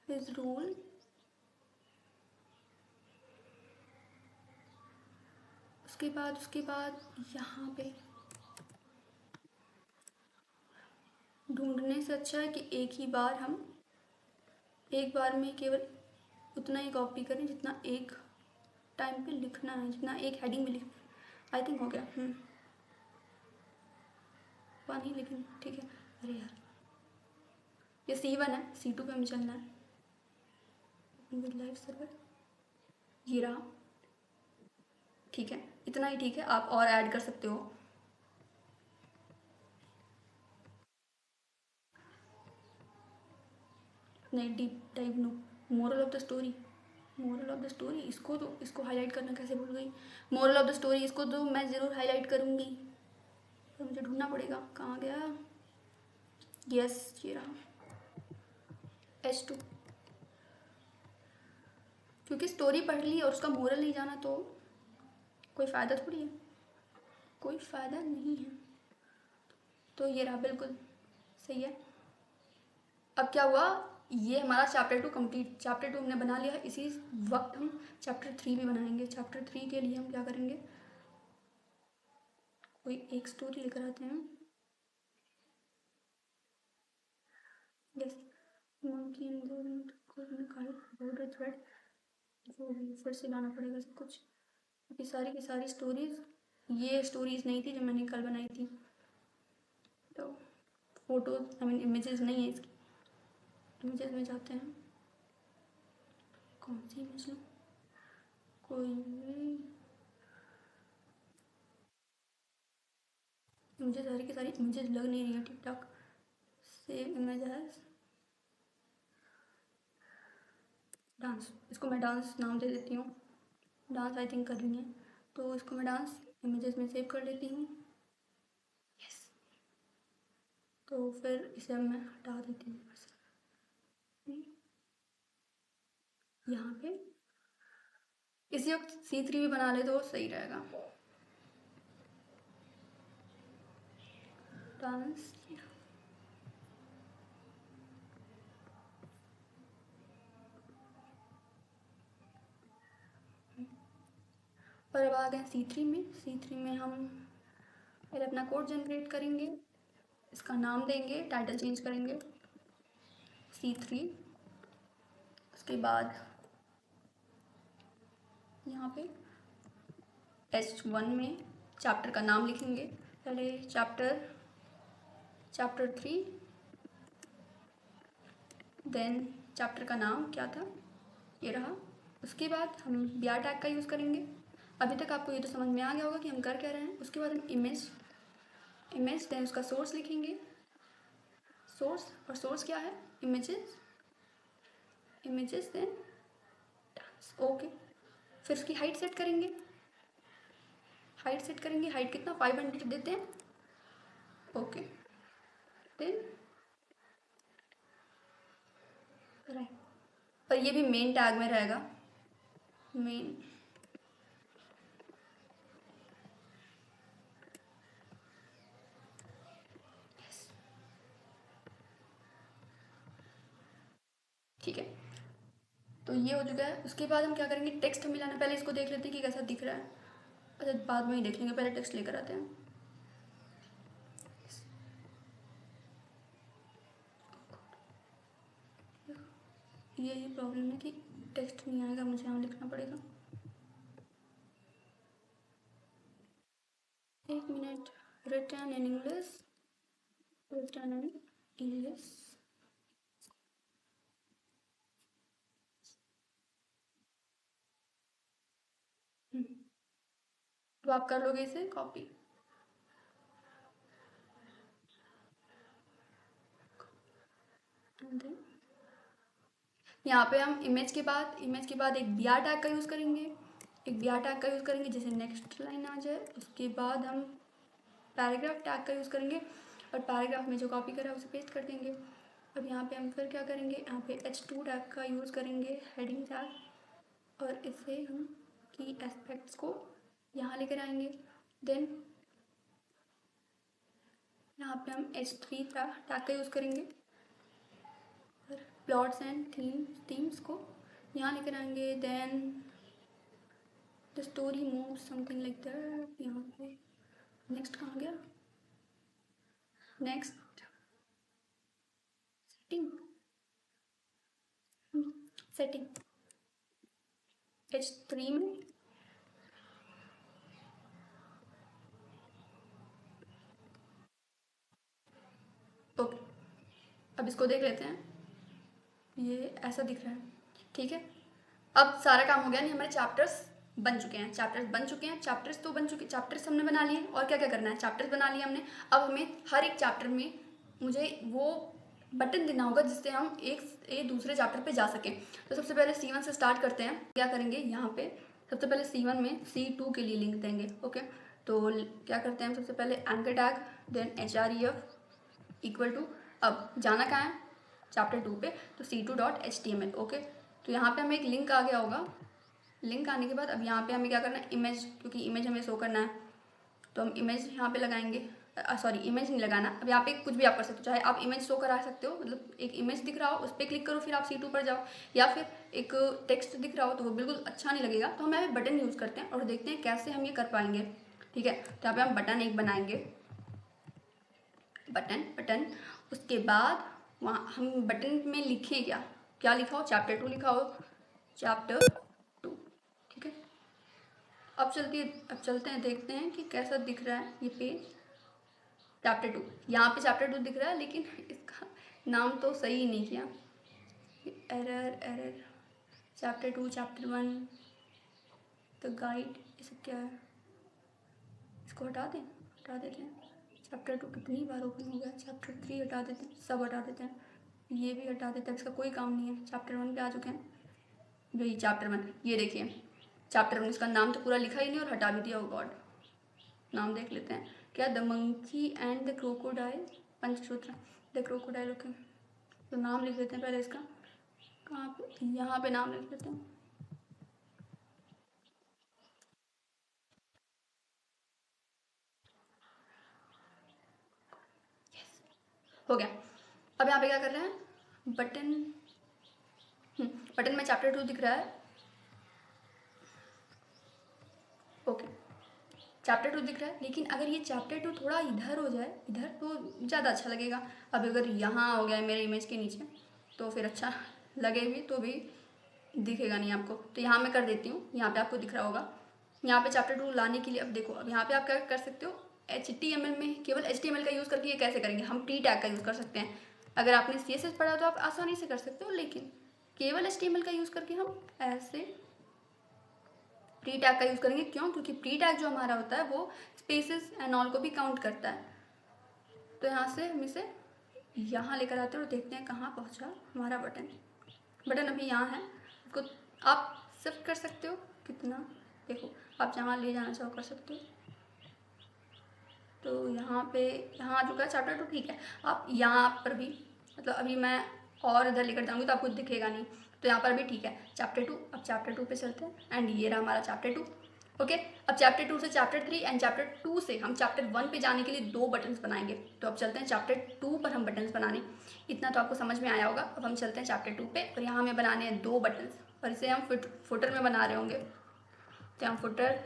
हिज रूल, उसके बाद यहाँ पे ढूंढने से अच्छा है कि एक बार में केवल उतना ही कॉपी करें जितना एक टाइम पे लिखना है, जितना एक हेडिंग में लिख। आई थिंक हो गया। हुआ नहीं लेकिन ठीक है। अरे यार, ये C1 है, C2 पे हमें चलना है। विद लाइव सर्वर, ये रहा। ठीक है, इतना ही ठीक है, आप और ऐड कर सकते हो। नहीं, deep dive no. Moral of the story, moral of the story, इसको हाईलाइट करना कैसे भूल गई। मोरल ऑफ द स्टोरी, इसको तो मैं ज़रूर हाईलाइट करूँगी, तो मुझे ढूंढना पड़ेगा कहाँ गया। यस, ये रहा H2। क्योंकि स्टोरी पढ़ ली और उसका मोरल नहीं जाना तो कोई फ़ायदा थोड़ी है, कोई फ़ायदा नहीं है। तो ये रहा, बिल्कुल सही है। अब क्या हुआ, ये हमारा चैप्टर 2 कंप्लीट, चैप्टर 2 हमने बना लिया है। इसी वक्त हम चैप्टर 3 भी बनाएंगे। चैप्टर 3 के लिए हम क्या करेंगे, कोई एक स्टोरी लेकर आते हैं। यस, मंकी थ्रेड, फिर से लाना पड़ेगा सब कुछ, क्योंकि सारी की सारी स्टोरीज, ये स्टोरीज नहीं थी जो मैंने कल बनाई थी। तो फोटोज, आई मीन इमेजेस नहीं है इसकी। इमेजेस में जाते हैं, कौन सी इमेज लूँ, कोई मुझे सारी की सारी इमेजेस लग नहीं रही है ठीक ठाक। सेव इमेज एज डांस, इसको मैं डांस नाम दे देती हूँ। डांस आई थिंक करनी है, तो इसको मैं डांस इमेजेस में सेव कर लेती हूँ। यस, तो फिर इसे मैं हटा देती हूँ यहाँ पे। इसी वक्त C3 भी बना ले तो सही रहेगा। डांस, और अब आ गए C3 में। C3 में हम पहले अपना कोड जनरेट करेंगे, इसका नाम देंगे, टाइटल चेंज करेंगे C3। उसके बाद यहाँ पे H1 में चैप्टर का नाम लिखेंगे। पहले चैप्टर 3, देन चैप्टर का नाम क्या था, ये रहा। उसके बाद हम BR टैग का यूज़ करेंगे। अभी तक आपको ये तो समझ में आ गया होगा कि हम कर क्या रहे हैं। उसके बाद हम इमेज देन उसका सोर्स लिखेंगे, सोर्स, और सोर्स क्या है, इमेजेस देन डांस। ओके, फिर उसकी हाइट सेट करेंगे। हाइट कितना, 500 देते हैं। ओके, देन पर ये भी मेन टैग में रहेगा, मेन। ठीक है, तो ये हो चुका है। उसके बाद हम क्या करेंगे, टेक्स्ट मिलाना। पहले इसको देख लेते हैं कि कैसा दिख रहा है। अच्छा, बाद में ही देख लेंगे, पहले टेक्स्ट लेकर आते हैं। यही प्रॉब्लम है कि टेक्स्ट नहीं आएगा, मुझे यहाँ लिखना पड़ेगा। एक minute, return in English, return in English. तो आप कर लोगे इसे कॉपी। यहाँ पे हम इमेज के बाद एक BR टैग का यूज़ करेंगे, जैसे नेक्स्ट लाइन आ जाए। उसके बाद हम पैराग्राफ टैग का यूज़ करेंगे, और पैराग्राफ में जो कॉपी करा है उसे पेस्ट कर देंगे। अब यहाँ पे हम फिर क्या करेंगे, यहाँ पे H2 टैग का यूज़ करेंगे, हेडिंग टैग, और इससे हम की एस्पेक्ट्स को यहाँ लेकर आएंगे। देन यहाँ पे हम H3 टैग का यूज़ करेंगे और प्लॉट्स एंड थीम्स को यहाँ लेकर आएंगे। Then the story move something like that. यहाँ पे नेक्स्ट कहाँ गया, नेक्स्ट सेटिंग H3 में ओके। अब इसको देख लेते हैं, ये ऐसा दिख रहा है, ठीक है। अब सारा काम हो गया, नहीं हमारे चैप्टर्स बन चुके हैं, चैप्टर्स तो बन चुके, चैप्टर्स हमने बना लिए। और क्या क्या करना है, चैप्टर्स बना लिए हमने। अब हमें हर एक चैप्टर में मुझे वो बटन देना होगा जिससे हम एक दूसरे चैप्टर पे जा सकें। तो सबसे पहले C1 से स्टार्ट करते हैं। क्या करेंगे, यहाँ पे सबसे पहले C1 में C2 के लिए लिंक देंगे, ओके। तो क्या करते हैं हम, सबसे पहले anchor tag, then href equal to, अब जाना कहाँ है, चैप्टर 2 पे, तो c2.html, ओके। तो यहाँ पे हमें एक लिंक आ गया होगा। लिंक आने के बाद अब यहाँ पे हमें क्या करना है, इमेज, क्योंकि इमेज हमें शो करना है तो हम इमेज यहाँ पे लगाएंगे। सॉरी, इमेज नहीं लगाना, अब यहाँ पे कुछ भी आप कर सकते हो, चाहे आप इमेज शो करा सकते हो, मतलब एक इमेज दिख रहा हो उस पर क्लिक करो फिर आप C2 पर जाओ, या फिर एक टेक्स्ट दिख रहा हो तो वो बिल्कुल अच्छा नहीं लगेगा। तो हम यहाँ पे बटन यूज़ करते हैं और देखते हैं कैसे हम ये कर पाएंगे, ठीक है। तो यहाँ पे हम बटन एक बनाएंगे, बटन। उसके बाद वहाँ हम बटन में लिखें क्या लिखा हो, चैप्टर 2 लिखा हो, चैप्टर 2, ठीक है। अब चलते हैं, देखते हैं कि कैसा दिख रहा है ये पेज। चैप्टर 2, यहाँ पे चैप्टर 2 दिख रहा है, लेकिन इसका नाम तो सही नहीं किया, error. Chapter 2, chapter 1, the guide, ये सब क्या है, इसको हटा देते हैं। चैप्टर 2 कितनी बार ओपन हो गया, चैप्टर 3 हटा देते हैं, सब हटा देते हैं, ये भी हटा देते हैं, इसका कोई काम नहीं है। चैप्टर 1 पे आ चुके हैं, यही चैप्टर 1, ये देखिए चैप्टर 1, इसका नाम तो पूरा लिखा ही नहीं और हटा भी दिया। ओ गॉड, नाम देख लेते हैं, क्या, the monkey and the crocodile, पंचसूत्र, द क्रोकोडाइल, ओके। तो नाम लिख लेते हैं पहले इसका, कहाँ पे, यहाँ पे नाम लिख लेते हैं। हो गया। अब यहाँ पे क्या कर रहे हैं, बटन में चैप्टर 2 दिख रहा है, ओके। चैप्टर 2 दिख रहा है, लेकिन अगर ये चैप्टर 2 थोड़ा इधर हो जाए, इधर, तो ज़्यादा अच्छा लगेगा। अब अगर यहाँ हो गया है मेरे इमेज के नीचे तो फिर अच्छा लगे भी तो भी दिखेगा नहीं आपको। तो यहाँ मैं कर देती हूँ, यहाँ पे आपको दिख रहा होगा। यहाँ पे चैप्टर 2 लाने के लिए अब देखो, अब यहाँ पे आप क्या कर सकते हो, HTML में, केवल HTML का यूज़ करके ये कैसे करेंगे, हम T टैग का यूज़ कर सकते हैं। अगर आपने CSS पढ़ा तो आप आसानी से कर सकते हो, लेकिन केवल HTML का यूज़ करके हम ऐसे प्री टैग का यूज़ करेंगे। क्यों, क्योंकि प्री टैग जो हमारा होता है वो स्पेसेस एंड ऑल को भी काउंट करता है। तो यहाँ से हम इसे यहाँ लेकर आते हैं और देखते हैं कहाँ पहुँचा हमारा बटन अभी यहाँ है। इसको आप शिफ्ट कर सकते हो कितना, देखो आप जहाँ ले जाना चाहो कर सकते हो। तो यहाँ पे, यहाँ आ चुका है चैप्टर 2, ठीक है। आप यहाँ पर भी, मतलब अभी मैं और इधर लेकर जाऊँगी तो आपको दिखेगा नहीं, तो यहाँ पर भी ठीक है चैप्टर 2। अब चैप्टर 2 पे चलते हैं, एंड ये रहा हमारा चैप्टर 2, ओके। अब चैप्टर 2 से चैप्टर 3 एंड चैप्टर 2 से हम चैप्टर 1 पे जाने के लिए 2 बटन्स बनाएंगे। तो अब चलते हैं चैप्टर 2 पर हम बटन्स बनाने, इतना तो आपको समझ में आया होगा। अब हम चलते हैं चैप्टर 2 पे, और यहाँ हमें बनाने हैं 2 बटन्स, और इसे हम फुटर में बना रहे होंगे। तो हम फुटर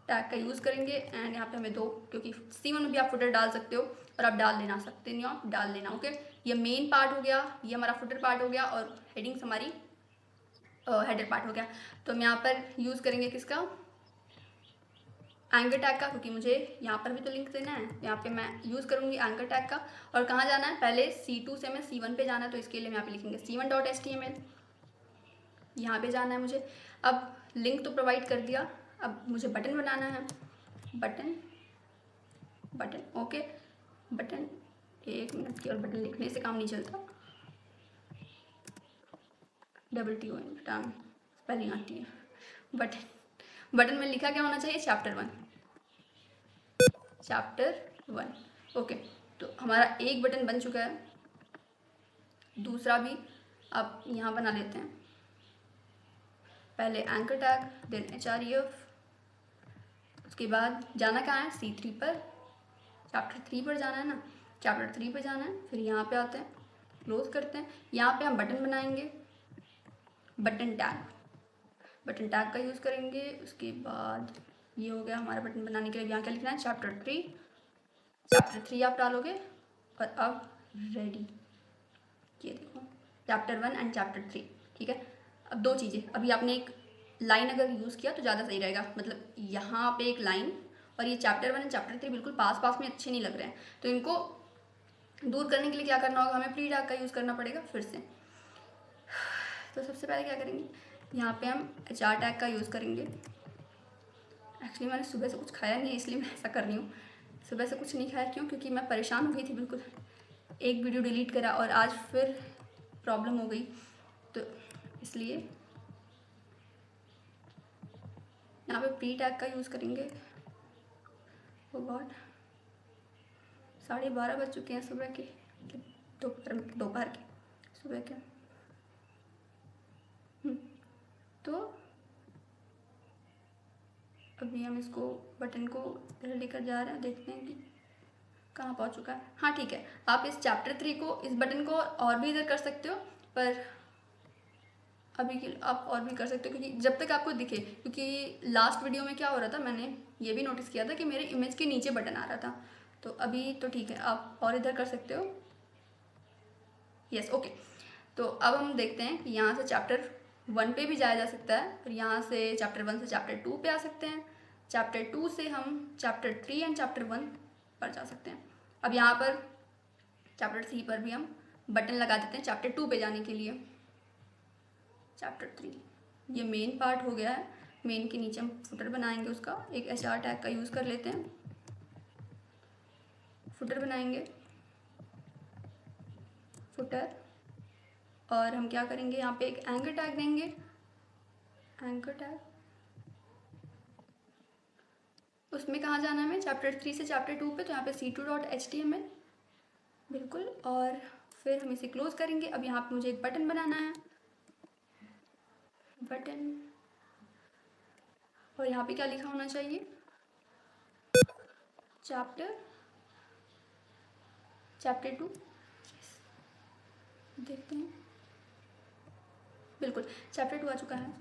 टैग का यूज़ करेंगे, एंड यहाँ पे हमें 2, क्योंकि C1 में भी आप फुटर डाल सकते हो और आप डाल लेना, सकते नहीं हो डाल लेना, ओके। ये मेन पार्ट हो गया, ये हमारा फुटर पार्ट हो गया, और हेडिंग्स हमारी हेडर पार्ट हो गया। तो हम यहाँ पर यूज़ करेंगे किसका, एंकर टैग का, क्योंकि मुझे यहाँ पर भी तो लिंक देना है। यहाँ पे मैं यूज़ करूँगी एंकर टैग का। और कहाँ जाना है, पहले C2 से मैं C1 पे जाना है, तो इसके लिए हम यहाँ पे लिखेंगे C1.html, यहाँ पे जाना है मुझे। अब लिंक तो प्रोवाइड कर दिया, अब मुझे बटन बनाना है, बटन, ओके। बटन, 1 मिनट की, और बटन लिखने से काम नहीं चलता, WTON, बटन स्पेलिंग आती है। बटन में लिखा क्या होना चाहिए, चैप्टर 1, ओके। तो हमारा एक बटन बन चुका है, दूसरा भी आप यहाँ बना लेते हैं। पहले एंकर टैग, देन href, उसके बाद जाना कहाँ है, C3 पर, चैप्टर 3 पर जाना है ना, चैप्टर 3 पर जाना है। फिर यहाँ पे आते हैं, क्लोज करते हैं। यहाँ पे हम बटन बनाएंगे, बटन टैग का यूज़ करेंगे। उसके बाद ये हो गया हमारा बटन बनाने के लिए। यहाँ क्या लिखना है, चैप्टर 3 आप डालोगे और अब रेडी, ये देखो चैप्टर 1 एंड चैप्टर 3, ठीक है। अब दो चीज़ें, अभी आपने एक लाइन अगर यूज़ किया तो ज़्यादा सही रहेगा, मतलब यहाँ पे एक लाइन और ये चैप्टर 1 एंड चैप्टर 3 बिल्कुल पास पास में अच्छे नहीं लग रहे हैं, तो इनको दूर करने के लिए क्या करना होगा, हमें प्री टैग का यूज़ करना पड़ेगा फिर से। तो सबसे पहले क्या करेंगे, यहाँ पे हम HR टैग का यूज़ करेंगे। एक्चुअली मैंने सुबह से कुछ खाया नहीं है, इसलिए मैं ऐसा कर रही हूँ। सुबह से कुछ नहीं खाया, क्यों, क्योंकि मैं परेशान हो गई थी बिल्कुल। एक वीडियो डिलीट करा और आज फिर प्रॉब्लम हो गई, तो इसलिए यहाँ पे प्री टैग का यूज़ करेंगे। ओ गॉड, 12:30 बज चुके हैं सुबह के, दोपहर के, सुबह के। तो अभी हम इसको बटन को इधर लेकर जा रहे हैं, देखते हैं कि कहाँ पहुँच चुका है। हाँ ठीक है, आप इस चैप्टर 3 को, इस बटन को और भी इधर कर सकते हो, पर अभी के आप और भी कर सकते हो, क्योंकि जब तक आपको दिखे, क्योंकि लास्ट वीडियो में क्या हो रहा था, मैंने ये भी नोटिस किया था कि मेरे इमेज के नीचे बटन आ रहा था। तो अभी तो ठीक है, आप और इधर कर सकते हो। Yes, okay. तो अब हम देखते हैं कि यहाँ से चैप्टर 1 पे भी जाया जा सकता है, और यहाँ से चैप्टर 1 से चैप्टर 2 पे आ सकते हैं। चैप्टर 2 से हम चैप्टर 3 एंड चैप्टर 1 पर जा सकते हैं। अब यहाँ पर चैप्टर 3 पर भी हम बटन लगा देते हैं चैप्टर 2 पे जाने के लिए। चैप्टर 3 ये मेन पार्ट हो गया है। मेन के नीचे हम फुटर बनाएंगे, उसका एक HR टैग का यूज़ कर लेते हैं। फुटर बनाएंगे, फुटर, और हम क्या करेंगे, यहाँ पे एक एंकर टैग देंगे, एंकर टैग। उसमें कहाँ जाना है हमें, चैप्टर 3 से चैप्टर 2 पे, तो यहाँ पे c2.html बिल्कुल, और फिर हम इसे क्लोज करेंगे। अब यहाँ पे मुझे एक बटन बनाना है, बटन, और यहाँ पे क्या लिखा होना चाहिए, चैप्टर 2। देखते हैं, बिल्कुल चैप्टर 2 आ चुका है।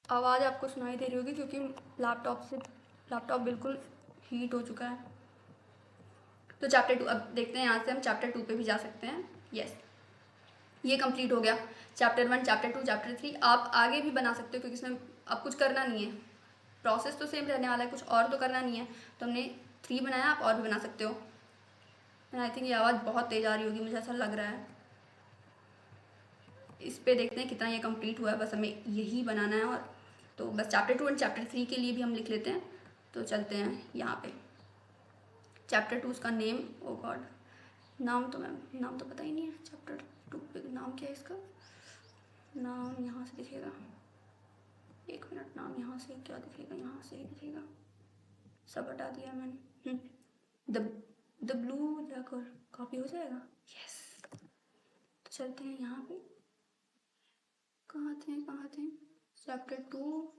आवाज़ आपको सुनाई दे रही होगी, क्योंकि लैपटॉप बिल्कुल हीट हो चुका है। तो चैप्टर 2, अब देखते हैं, यहाँ से हम चैप्टर 2 पे भी जा सकते हैं। यस, ये कंप्लीट हो गया। चैप्टर 1, चैप्टर 2, चैप्टर 3 आप आगे भी बना सकते हो, क्योंकि इसमें अब कुछ करना नहीं है, प्रोसेस तो सेम रहने वाला है, कुछ और तो करना नहीं है। तो हमने 3 बनाया, आप और भी बना सकते हो। एंड आई थिंक ये आवाज़ बहुत तेज़ आ रही होगी, मुझे ऐसा लग रहा है। इस पे देखते हैं कितना ये कंप्लीट हुआ है, बस हमें यही बनाना है। और तो बस चैप्टर 2 एंड चैप्टर 3 के लिए भी हम लिख लेते हैं। तो चलते हैं यहाँ पे, चैप्टर 2 उसका नेम, ओ गॉड, नाम तो पता ही नहीं है। चैप्टर 2 पे नाम क्या है इसका, नाम यहाँ से दिखेगा, एक मिनट, नाम यहाँ से क्या दिखेगा, यहाँ से ही दिखेगा, सब हटा दिया मैंने। द ब्लू जाकर कॉपी हो जाएगा। यस, तो चलते हैं यहाँ पे, कहाँ थे, चैप्टर 2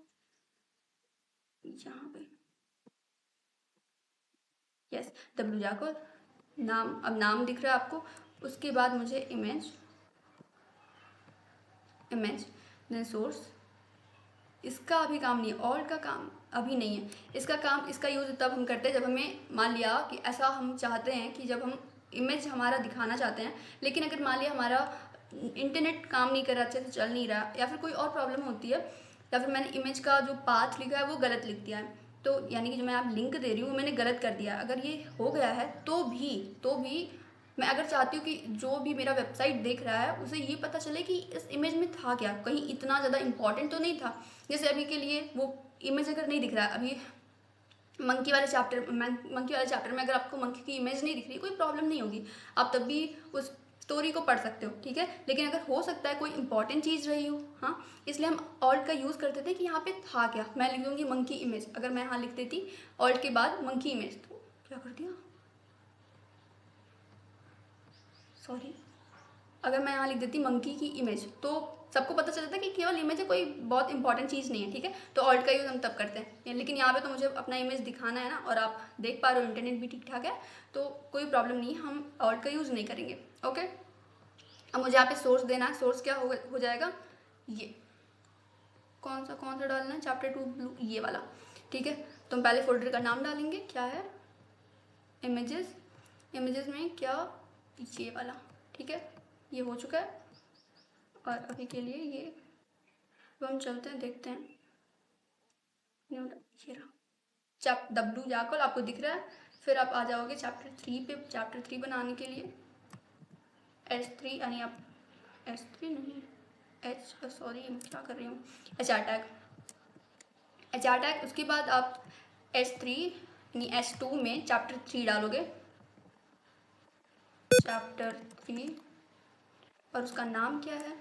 यहाँ पे। यस, द ब्लू जाकर नाम, अब नाम दिख रहा है आपको। उसके बाद मुझे इमेज देन सोर्स, इसका अभी काम नहीं है, ऑल्ट का काम अभी नहीं है। इसका काम, इसका यूज़ तब हम करते हैं जब हमें, मान लिया कि ऐसा हम चाहते हैं कि जब हम इमेज हमारा दिखाना चाहते हैं, लेकिन अगर मान लिया हमारा इंटरनेट काम नहीं कर रहा, अच्छे से चल नहीं रहा, या फिर कोई और प्रॉब्लम होती है, या फिर मैंने इमेज का जो पाथ लिखा है वो गलत लिख दिया है, तो यानी कि जो मैं आप लिंक दे रही हूँ वो मैंने गलत कर दिया। अगर ये हो गया है तो भी मैं अगर चाहती हूँ कि जो भी मेरा वेबसाइट देख रहा है उसे ये पता चले कि इस इमेज में था क्या, कहीं इतना ज़्यादा इंपॉर्टेंट तो नहीं था। जैसे अभी के लिए वो इमेज अगर नहीं दिख रहा है, अभी मंकी वाले चैप्टर में अगर आपको मंकी की इमेज नहीं दिख रही, कोई प्रॉब्लम नहीं होगी, आप तब भी उस स्टोरी को पढ़ सकते हो, ठीक है। लेकिन अगर हो सकता है कोई इंपॉर्टेंट चीज़ रही हो, हाँ, इसलिए हम ऑल्ट का यूज़ करते थे कि यहाँ पे था क्या। मैं लिख दूँगी मंकी इमेज, अगर मैं यहाँ लिख देती ऑल्ट के बाद मंकी इमेज, तो क्या कर दिया, सॉरी, अगर मैं यहाँ लिख देती मंकी की इमेज तो सबको पता चल जाता है कि केवल इमेज है, कोई बहुत इंपॉर्टेंट चीज़ नहीं है, ठीक है। तो ऑल्ट का यूज़ हम तब करते हैं, लेकिन यहाँ पे तो मुझे अपना इमेज दिखाना है ना, और आप देख पा रहे हो इंटरनेट भी ठीक ठाक है, तो कोई प्रॉब्लम नहीं है, हम ऑल्ट का यूज़ नहीं करेंगे। ओके, अब मुझे यहाँ पे सोर्स देना है। सोर्स क्या हो जाएगा, ये कौन सा डालना है, चैप्टर 2 ब्लू, ये वाला, ठीक है। तो हम पहले फोल्डर का नाम डालेंगे, क्या है, इमेजेस। इमेजेस में क्या, ये वाला, ठीक है, ये हो चुका है। और अभी के लिए ये, अब हम चलते हैं, देखते हैं, ये रहा W जाकर आपको दिख रहा है। फिर आप आ जाओगे चैप्टर 3 पे। चैप्टर 3 बनाने के लिए S3, यानी आप S3 नहीं, सॉरी क्या कर रही हूँ, HR टैग, HR टैग। उसके बाद आप S3 यानी S2 में चैप्टर 3 डालोगे, चैप्टर 3, और उसका नाम क्या है,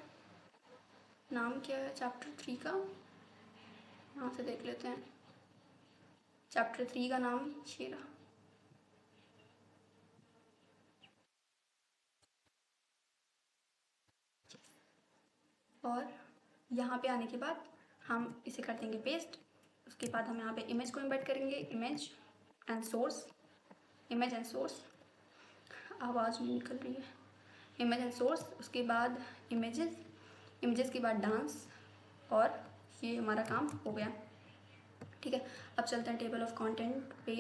नाम क्या है चैप्टर 3 का, यहाँ से देख लेते हैं। चैप्टर 3 का नाम ये रहा, और यहाँ पे आने के बाद हम इसे कर देंगे पेस्ट। उसके बाद हम यहाँ पे इमेज को इम्बेड करेंगे, image and source, image and source, आवाज़ नहीं निकल रही है, इमेज एंड सोर्स। उसके बाद इमेजेस, इमेजेस के बाद डांस, और ये हमारा काम हो गया, ठीक है। अब चलते हैं टेबल ऑफ कंटेंट पे।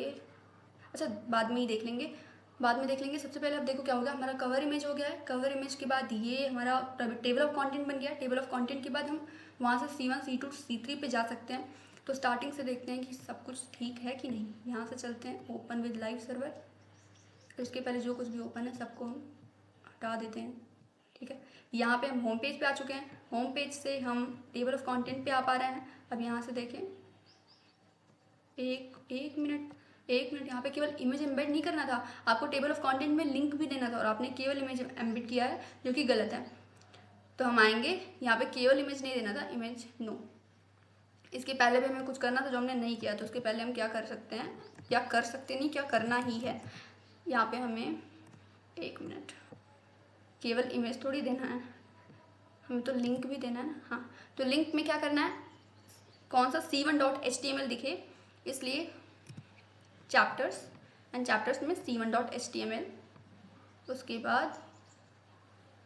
अच्छा, बाद में ही देख लेंगे, बाद में देख लेंगे। सबसे पहले अब देखो क्या होगा, हमारा कवर इमेज हो गया है। कवर इमेज के बाद ये हमारा टेबल ऑफ कंटेंट बन गया। टेबल ऑफ कंटेंट के बाद हम वहाँ से C1 C2 C3 पे जा सकते हैं। तो स्टार्टिंग से देखते हैं कि सब कुछ ठीक है कि नहीं। यहाँ से चलते हैं ओपन विद लाइव सर्वर। इसके पहले जो कुछ भी ओपन है सबको हम हटा देते हैं, ठीक है। यहाँ पे हम होम पेज पे आ चुके हैं। होम पेज से हम टेबल ऑफ कंटेंट पे आ पा रहे हैं। अब यहाँ से देखें, एक मिनट, यहाँ पे केवल इमेज एम्बेड नहीं करना था, आपको टेबल ऑफ कंटेंट में लिंक भी देना था, और आपने केवल इमेज एम्बेड किया है, जो कि गलत है। तो हम आएंगे, यहाँ पे केवल इमेज नहीं देना था, इमेज नो। इसके पहले भी हमें कुछ करना था जो हमने नहीं किया, तो उसके पहले हम क्या कर सकते हैं, क्या कर सकते नहीं, क्या करना ही है। यहाँ पे हमें, एक मिनट, केवल इमेज थोड़ी देना है, हमें तो लिंक भी देना है ना। हाँ, तो लिंक में क्या करना है, कौन सा C1.html दिखे, इसलिए चैप्टर्स, एंड चैप्टर्स में C1.html।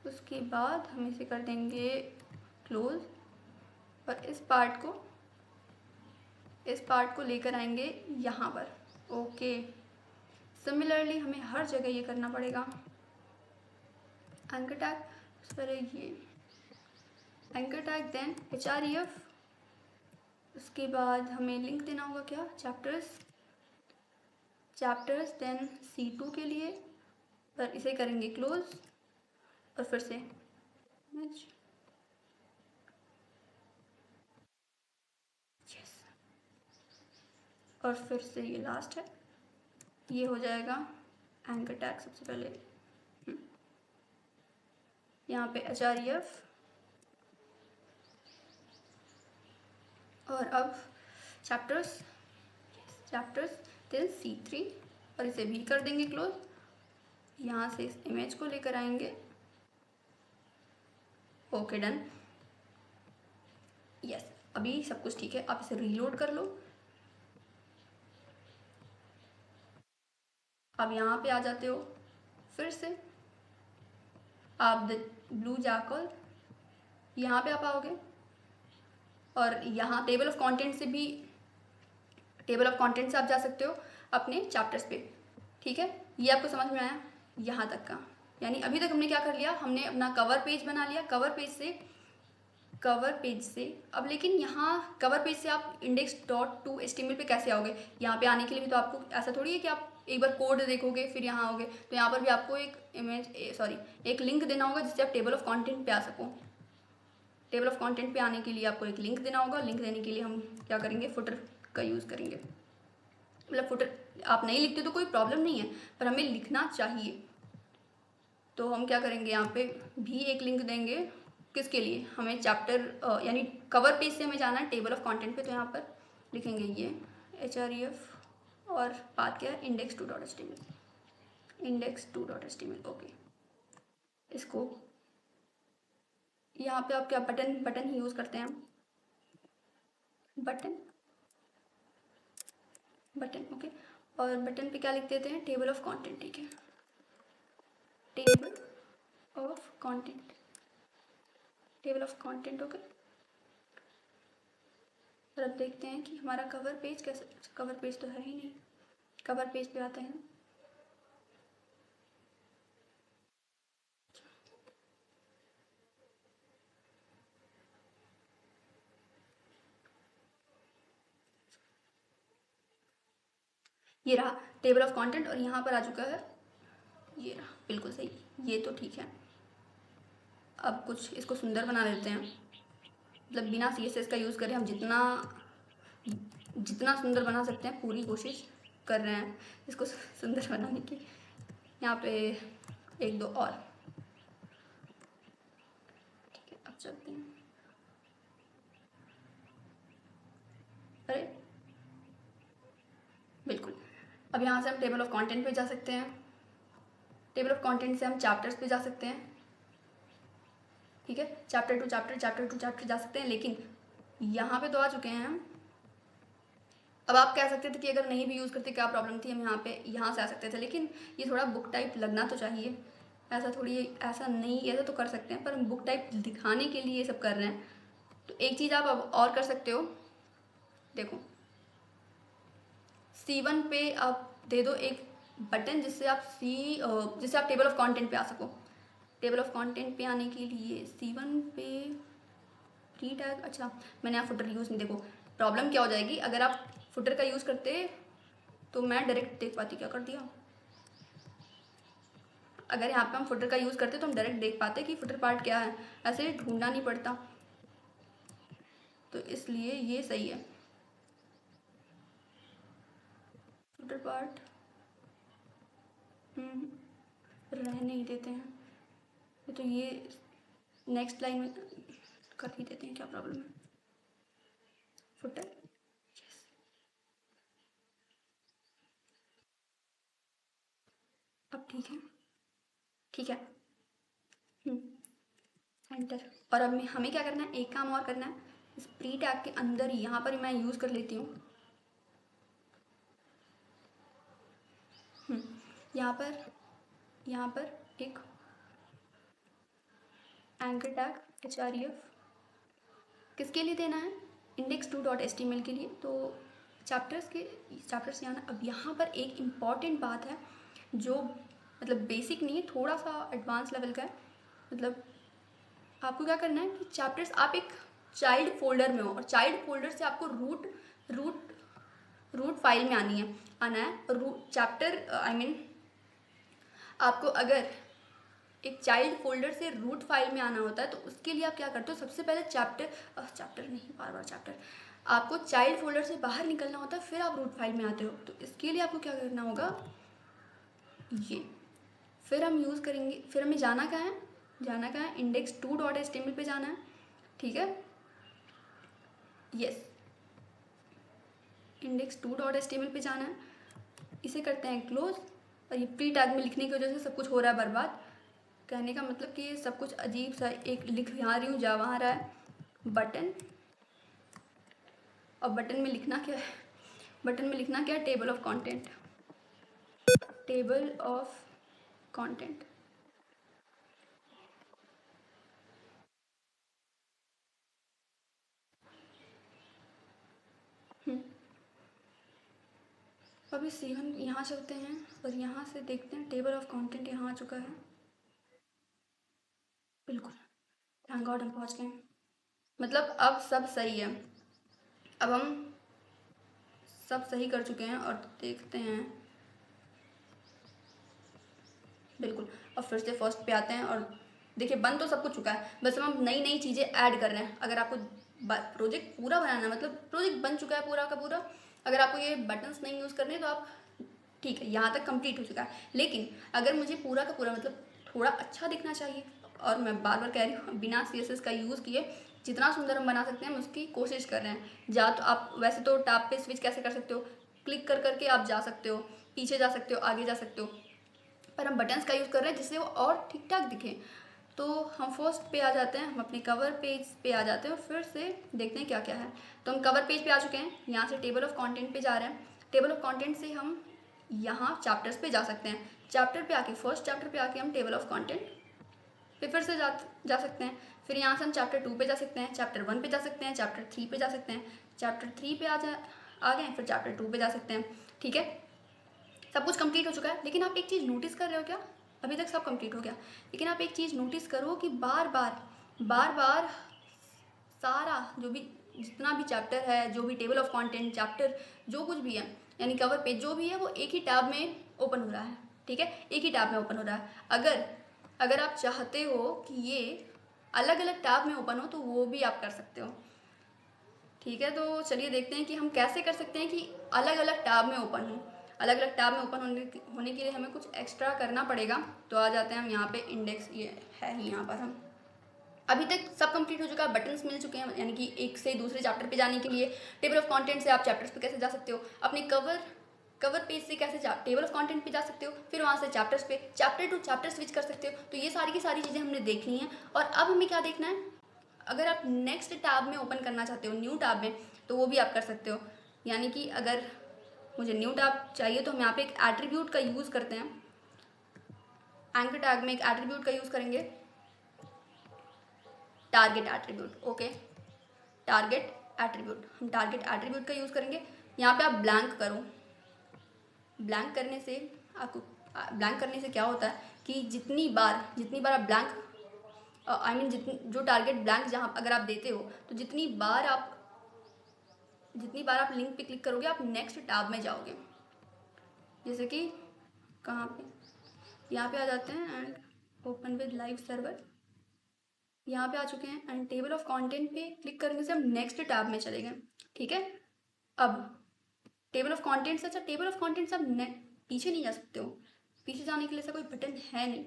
उसके बाद हम इसे कर देंगे क्लोज, और इस पार्ट को लेकर आएंगे यहाँ पर। ओके, सिमिलरली हमें हर जगह ये करना पड़ेगा। एंकर टैग, पहले ये एंकर टैग, देन href। उसके बाद हमें लिंक देना होगा, क्या, चैप्टर्स, देन C2 के लिए, पर इसे करेंगे क्लोज, और फिर से यस, और फिर से ये लास्ट है, ये हो जाएगा एंकर टैग। सबसे पहले यहाँ पे href, और अब चैप्टर्स देन C3, और इसे भी कर देंगे क्लोज। यहाँ से इस इमेज को लेकर आएंगे, ओके डन, यस, अभी सब कुछ ठीक है। आप इसे रीलोड कर लो। अब यहाँ पे आ जाते हो, फिर से आप ब्लू जाकर यहाँ पे आप आओगे, और यहाँ टेबल ऑफ कंटेंट से आप जा सकते हो अपने चैप्टर्स पे, ठीक है। ये आपको समझ में आया यहाँ तक का, यानी अभी तक हमने क्या कर लिया, हमने अपना कवर पेज बना लिया। कवर पेज से अब, लेकिन यहाँ कवर पेज से आप index.html पे कैसे आओगे। यहाँ पे आने के लिए भी तो आपको ऐसा थोड़ी है कि आप एक बार कोड देखोगे फिर यहाँ आओगे। तो यहाँ पर भी आपको एक लिंक देना होगा जिससे आप टेबल ऑफ कंटेंट पे आ सको। टेबल ऑफ कंटेंट पे आने के लिए आपको एक लिंक देना होगा। लिंक देने के लिए हम क्या करेंगे, फुटर का यूज़ करेंगे। मतलब फुटर आप नहीं लिखते तो कोई प्रॉब्लम नहीं है, पर हमें लिखना चाहिए। तो हम क्या करेंगे, यहाँ पे भी एक लिंक देंगे, किसके लिए, हमें चैप्टर यानी कवर पेज से हमें जाना है टेबल ऑफ कंटेंट पे। तो यहाँ पर लिखेंगे ये href, और पाथ क्या है, index2.html, index2.html, ओके। इसको यहाँ पे आप क्या बटन ही यूज़ करते हैं हम, बटन ओके। और बटन पे क्या लिख देते हैं, टेबल ऑफ कंटेंट, ठीक है, टेबल ऑफ कंटेंट ओके। और अब देखते हैं कि हमारा कवर पेज कैसे, कवर पेज तो है ही नहीं, कवर पेज पे आते हैं। ये रहा टेबल ऑफ कंटेंट और यहाँ पर आ चुका है, ये रहा, बिल्कुल सही, ये तो ठीक है। अब कुछ इसको सुंदर बना देते हैं, मतलब बिना CSS का यूज़ करें हम जितना सुंदर बना सकते हैं पूरी कोशिश कर रहे हैं इसको सुंदर बनाने की। यहाँ पे एक दो और, ठीक है, अब चलते हैं। अरे बिल्कुल, अब यहाँ से हम टेबल ऑफ कंटेंट पे जा सकते हैं, टेबल ऑफ कंटेंट से हम चैप्टर्स पे जा सकते हैं, ठीक है, चैप्टर टू चैप्टर जा सकते हैं। लेकिन यहाँ पे तो आ चुके हैं हम। अब आप कह सकते थे कि अगर नहीं भी यूज़ करते क्या प्रॉब्लम थी, हम यहाँ से आ सकते थे, लेकिन ये थोड़ा बुक टाइप लगना तो चाहिए, ऐसा नहीं, ऐसा तो कर सकते हैं पर हम बुक टाइप दिखाने के लिए ये सब कर रहे हैं। तो एक चीज़ आप अब और कर सकते हो, देखो C1 पे आप दे दो एक बटन जिससे आप टेबल ऑफ कंटेंट पे आ सको। टेबल ऑफ कंटेंट पे आने के लिए C1 पे प्री टैग, अच्छा मैंने यहाँ फुटर यूज़ नहीं, देखो प्रॉब्लम क्या हो जाएगी अगर आप फुटर का यूज़ करते तो मैं डायरेक्ट देख पाती, क्या कर दिया, अगर यहाँ पे हम फुटर का यूज़ करते तो हम डायरेक्ट देख पाते कि फुटर पार्ट क्या है, ऐसे ढूंढना नहीं पड़ता, तो इसलिए ये सही है। फुटर पार्ट रहने ही देते हैं, तो ये नेक्स्ट लाइन में कर ही देते हैं, क्या प्रॉब्लम है, फुटर अब ठीक है एंटर। और अब हमें क्या करना है, एक काम और करना है, इस प्री टैग के अंदर ही यहाँ पर मैं यूज़ कर लेती हूँ, यहाँ पर एक एंकर टैग href किसके लिए देना है, index2.html के लिए। तो चैप्टर्स यहाँ, अब यहाँ पर एक इम्पॉर्टेंट बात है जो मतलब बेसिक नहीं है, थोड़ा सा एडवांस लेवल का है। मतलब आपको क्या करना है कि चैप्टर्स आप एक चाइल्ड फोल्डर में हो, और चाइल्ड फोल्डर से आपको रूट फाइल में आना है आपको अगर एक चाइल्ड फोल्डर से रूट फाइल में आना होता है तो उसके लिए आप क्या करते हो, सबसे पहले चैप्टर आपको चाइल्ड फोल्डर से बाहर निकलना होता है, फिर आप रूट फाइल में आते हो। तो इसके लिए आपको क्या करना होगा, ये फिर हमें जाना कहाँ है, index2.html पे जाना है, ठीक है, यस index2.html पे जाना है, इसे करते हैं क्लोज। और ये प्री टैग में लिखने की वजह से सब कुछ हो रहा है बर्बाद, कहने का मतलब कि ये सब कुछ अजीब सा एक लिख यहाँ रही हूँ जा वहाँ रहा है, बटन, और बटन में लिखना क्या है, टेबल ऑफ कंटेंट, अभी C1 यहाँ चलते हैं और यहाँ से देखते हैं टेबल ऑफ कंटेंट यहाँ आ चुका है, बिल्कुल, थैंक गॉड हम पहुँच गए। मतलब अब सब सही है, अब हम सब सही कर चुके हैं और देखते हैं, बिल्कुल, और फिर से फर्स्ट पे आते हैं और देखिए बन तो सब कुछ चुका है, बस हम नई चीज़ें ऐड कर रहे हैं। अगर आपको प्रोजेक्ट पूरा बनाना है, मतलब प्रोजेक्ट बन चुका है पूरा का पूरा, अगर आपको ये बटन्स नहीं यूज़ करने तो आप ठीक है, यहाँ तक कंप्लीट हो चुका है। लेकिन अगर मुझे पूरा का पूरा मतलब थोड़ा अच्छा दिखना चाहिए, और मैं बार बार कह रही हूँ बिना CSS का यूज़ किए जितना सुंदर हम बना सकते हैं हम उसकी कोशिश कर रहे हैं। तो आप वैसे तो टैब पे स्विच कैसे कर सकते हो, क्लिक कर करके आप जा सकते हो, पीछे जा सकते हो, आगे जा सकते हो, पर हम बटन्स का यूज़ कर रहे हैं जिससे वो और ठीक ठाक दिखे। तो हम फर्स्ट पे आ जाते हैं, हम अपने कवर पेज पे आ जाते हैं और फिर से देखते हैं क्या क्या है। तो हम कवर पेज पे आ चुके हैं, यहाँ से टेबल ऑफ कंटेंट पे जा रहे हैं। टेबल ऑफ कंटेंट से हम यहाँ चैप्टर्स पे जा सकते हैं। चैप्टर पे आके, फर्स्ट चैप्टर पे आके हम टेबल ऑफ कंटेंट पे फिर से जा सकते हैं। फिर यहाँ से हम चैप्टर 2 पे जा सकते हैं, चैप्टर 1 पे जा सकते हैं, चैप्टर 3 पे जा सकते हैं, चैप्टर 3 पे आ गए, फिर चैप्टर 2 पे जा सकते हैं। ठीक है, सब कुछ कंप्लीट हो चुका है। लेकिन आप एक चीज़ नोटिस कर रहे हो क्या? अभी तक सब कंप्लीट हो गया, लेकिन आप एक चीज़ नोटिस करो कि बार बार सारा जो भी, जितना भी चैप्टर है, जो भी टेबल ऑफ कंटेंट चैप्टर, जो कुछ भी है, यानी कवर पेज जो भी है, वो एक ही टैब में ओपन हो रहा है। ठीक है, एक ही टैब में ओपन हो रहा है। अगर आप चाहते हो कि ये अलग अलग टैब में ओपन हो तो वो भी आप कर सकते हो। ठीक है, तो चलिए देखते हैं कि हम कैसे कर सकते हैं कि अलग अलग टैब में ओपन हो। अलग अलग टैब में ओपन होने के लिए हमें कुछ एक्स्ट्रा करना पड़ेगा। तो आ जाते हैं हम यहाँ पे, इंडेक्स ये है ही यहाँ पर। हम अभी तक सब कंप्लीट हो चुका है, बटन्स मिल चुके हैं, यानी कि एक से दूसरे चैप्टर पे जाने के लिए। टेबल ऑफ कंटेंट से आप चैप्टर्स पे कैसे जा सकते हो, अपने कवर पेज से कैसे टेबल ऑफ कंटेंट पे जा सकते हो, फिर वहाँ से चैप्टर्स पे, चैप्टर टू चैप्टर स्विच कर सकते हो। तो ये सारी की सारी चीज़ें हमने देख ली हैं। और अब हमें क्या देखना है, अगर आप नेक्स्ट टैब में ओपन करना चाहते हो, न्यू टैब में, तो वो भी आप कर सकते हो। यानी कि अगर मुझे न्यू टैब चाहिए तो हम यहाँ पे एक एट्रीब्यूट का यूज़ करते हैं। एंकर टैग में एक एट्रीब्यूट का यूज़ करेंगे, target attribute. Okay, target attribute, हम टारगेट एट्रीब्यूट का यूज़ करेंगे। यहाँ पे आप ब्लैंक करो। ब्लैंक करने से आपको, ब्लैंक करने से क्या होता है कि जितनी बार आप ब्लैंक, आई मीन जितनी जो टारगेट ब्लैंक जहाँ अगर आप देते हो, तो जितनी बार आप लिंक पे क्लिक करोगे, आप नेक्स्ट टैब में जाओगे। जैसे कि कहाँ पे, यहाँ पे आ जाते हैं and open with live server, यहाँ पे आ चुके हैं एंड टेबल ऑफ कंटेंट पे क्लिक करने से हम नेक्स्ट टैब में चले गए। ठीक है, अब टेबल ऑफ कंटेंट से, अच्छा टेबल ऑफ कंटेंट से आप पीछे नहीं जा सकते हो। पीछे जाने के लिए ऐसा कोई बटन है नहीं,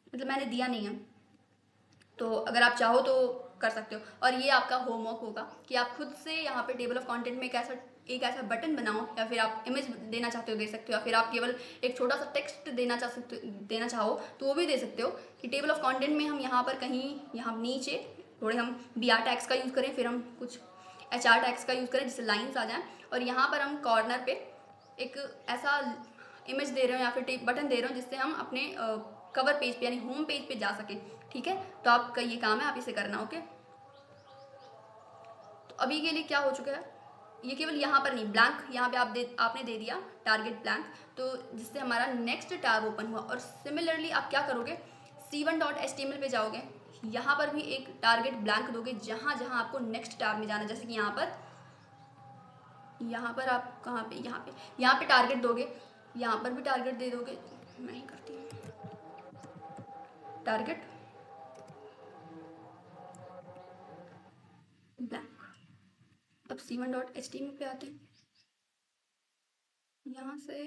मतलब मैंने दिया नहीं है। तो अगर आप चाहो तो कर सकते हो। और ये आपका होमवर्क होगा कि आप खुद से यहाँ पे टेबल ऑफ कंटेंट में एक ऐसा बटन बनाओ, या फिर आप इमेज देना चाहते हो दे सकते हो, या फिर आप केवल एक छोटा सा टेक्स्ट देना चाहो तो वो भी दे सकते हो। कि टेबल ऑफ कंटेंट में हम यहाँ पर कहीं, यहाँ नीचे थोड़े हम BR टैग्स का यूज़ करें, फिर हम कुछ HR टैग्स का यूज़ करें जिससे लाइन्स आ जाएँ, और यहाँ पर हम कॉर्नर पे एक ऐसा इमेज दे रहे हो या फिर बटन दे रहे हो जिससे हम अपने कवर पेज पे यानी होम पेज पे जा सकें। ठीक है, तो आपका ये काम है, आप इसे करना। ओके, तो अभी के लिए क्या हो चुका है, ये केवल यहाँ पर नहीं, ब्लैंक यहाँ पे आपने दे दिया टारगेट ब्लैंक, तो जिससे हमारा नेक्स्ट टैब ओपन हुआ। और सिमिलरली आप क्या करोगे, c1.html पे जाओगे, यहाँ पर भी एक टारगेट ब्लैंक दोगे जहाँ जहाँ आपको नेक्स्ट टैब में जाना। जैसे कि यहाँ पर आप कहाँ पे, यहाँ पे टारगेट दोगे, यहाँ पर भी टारगेट दे दोगे। मैं ही करती हूँ टारगेट ब्लैंक। अब c1.html पे आते हैं, यहाँ से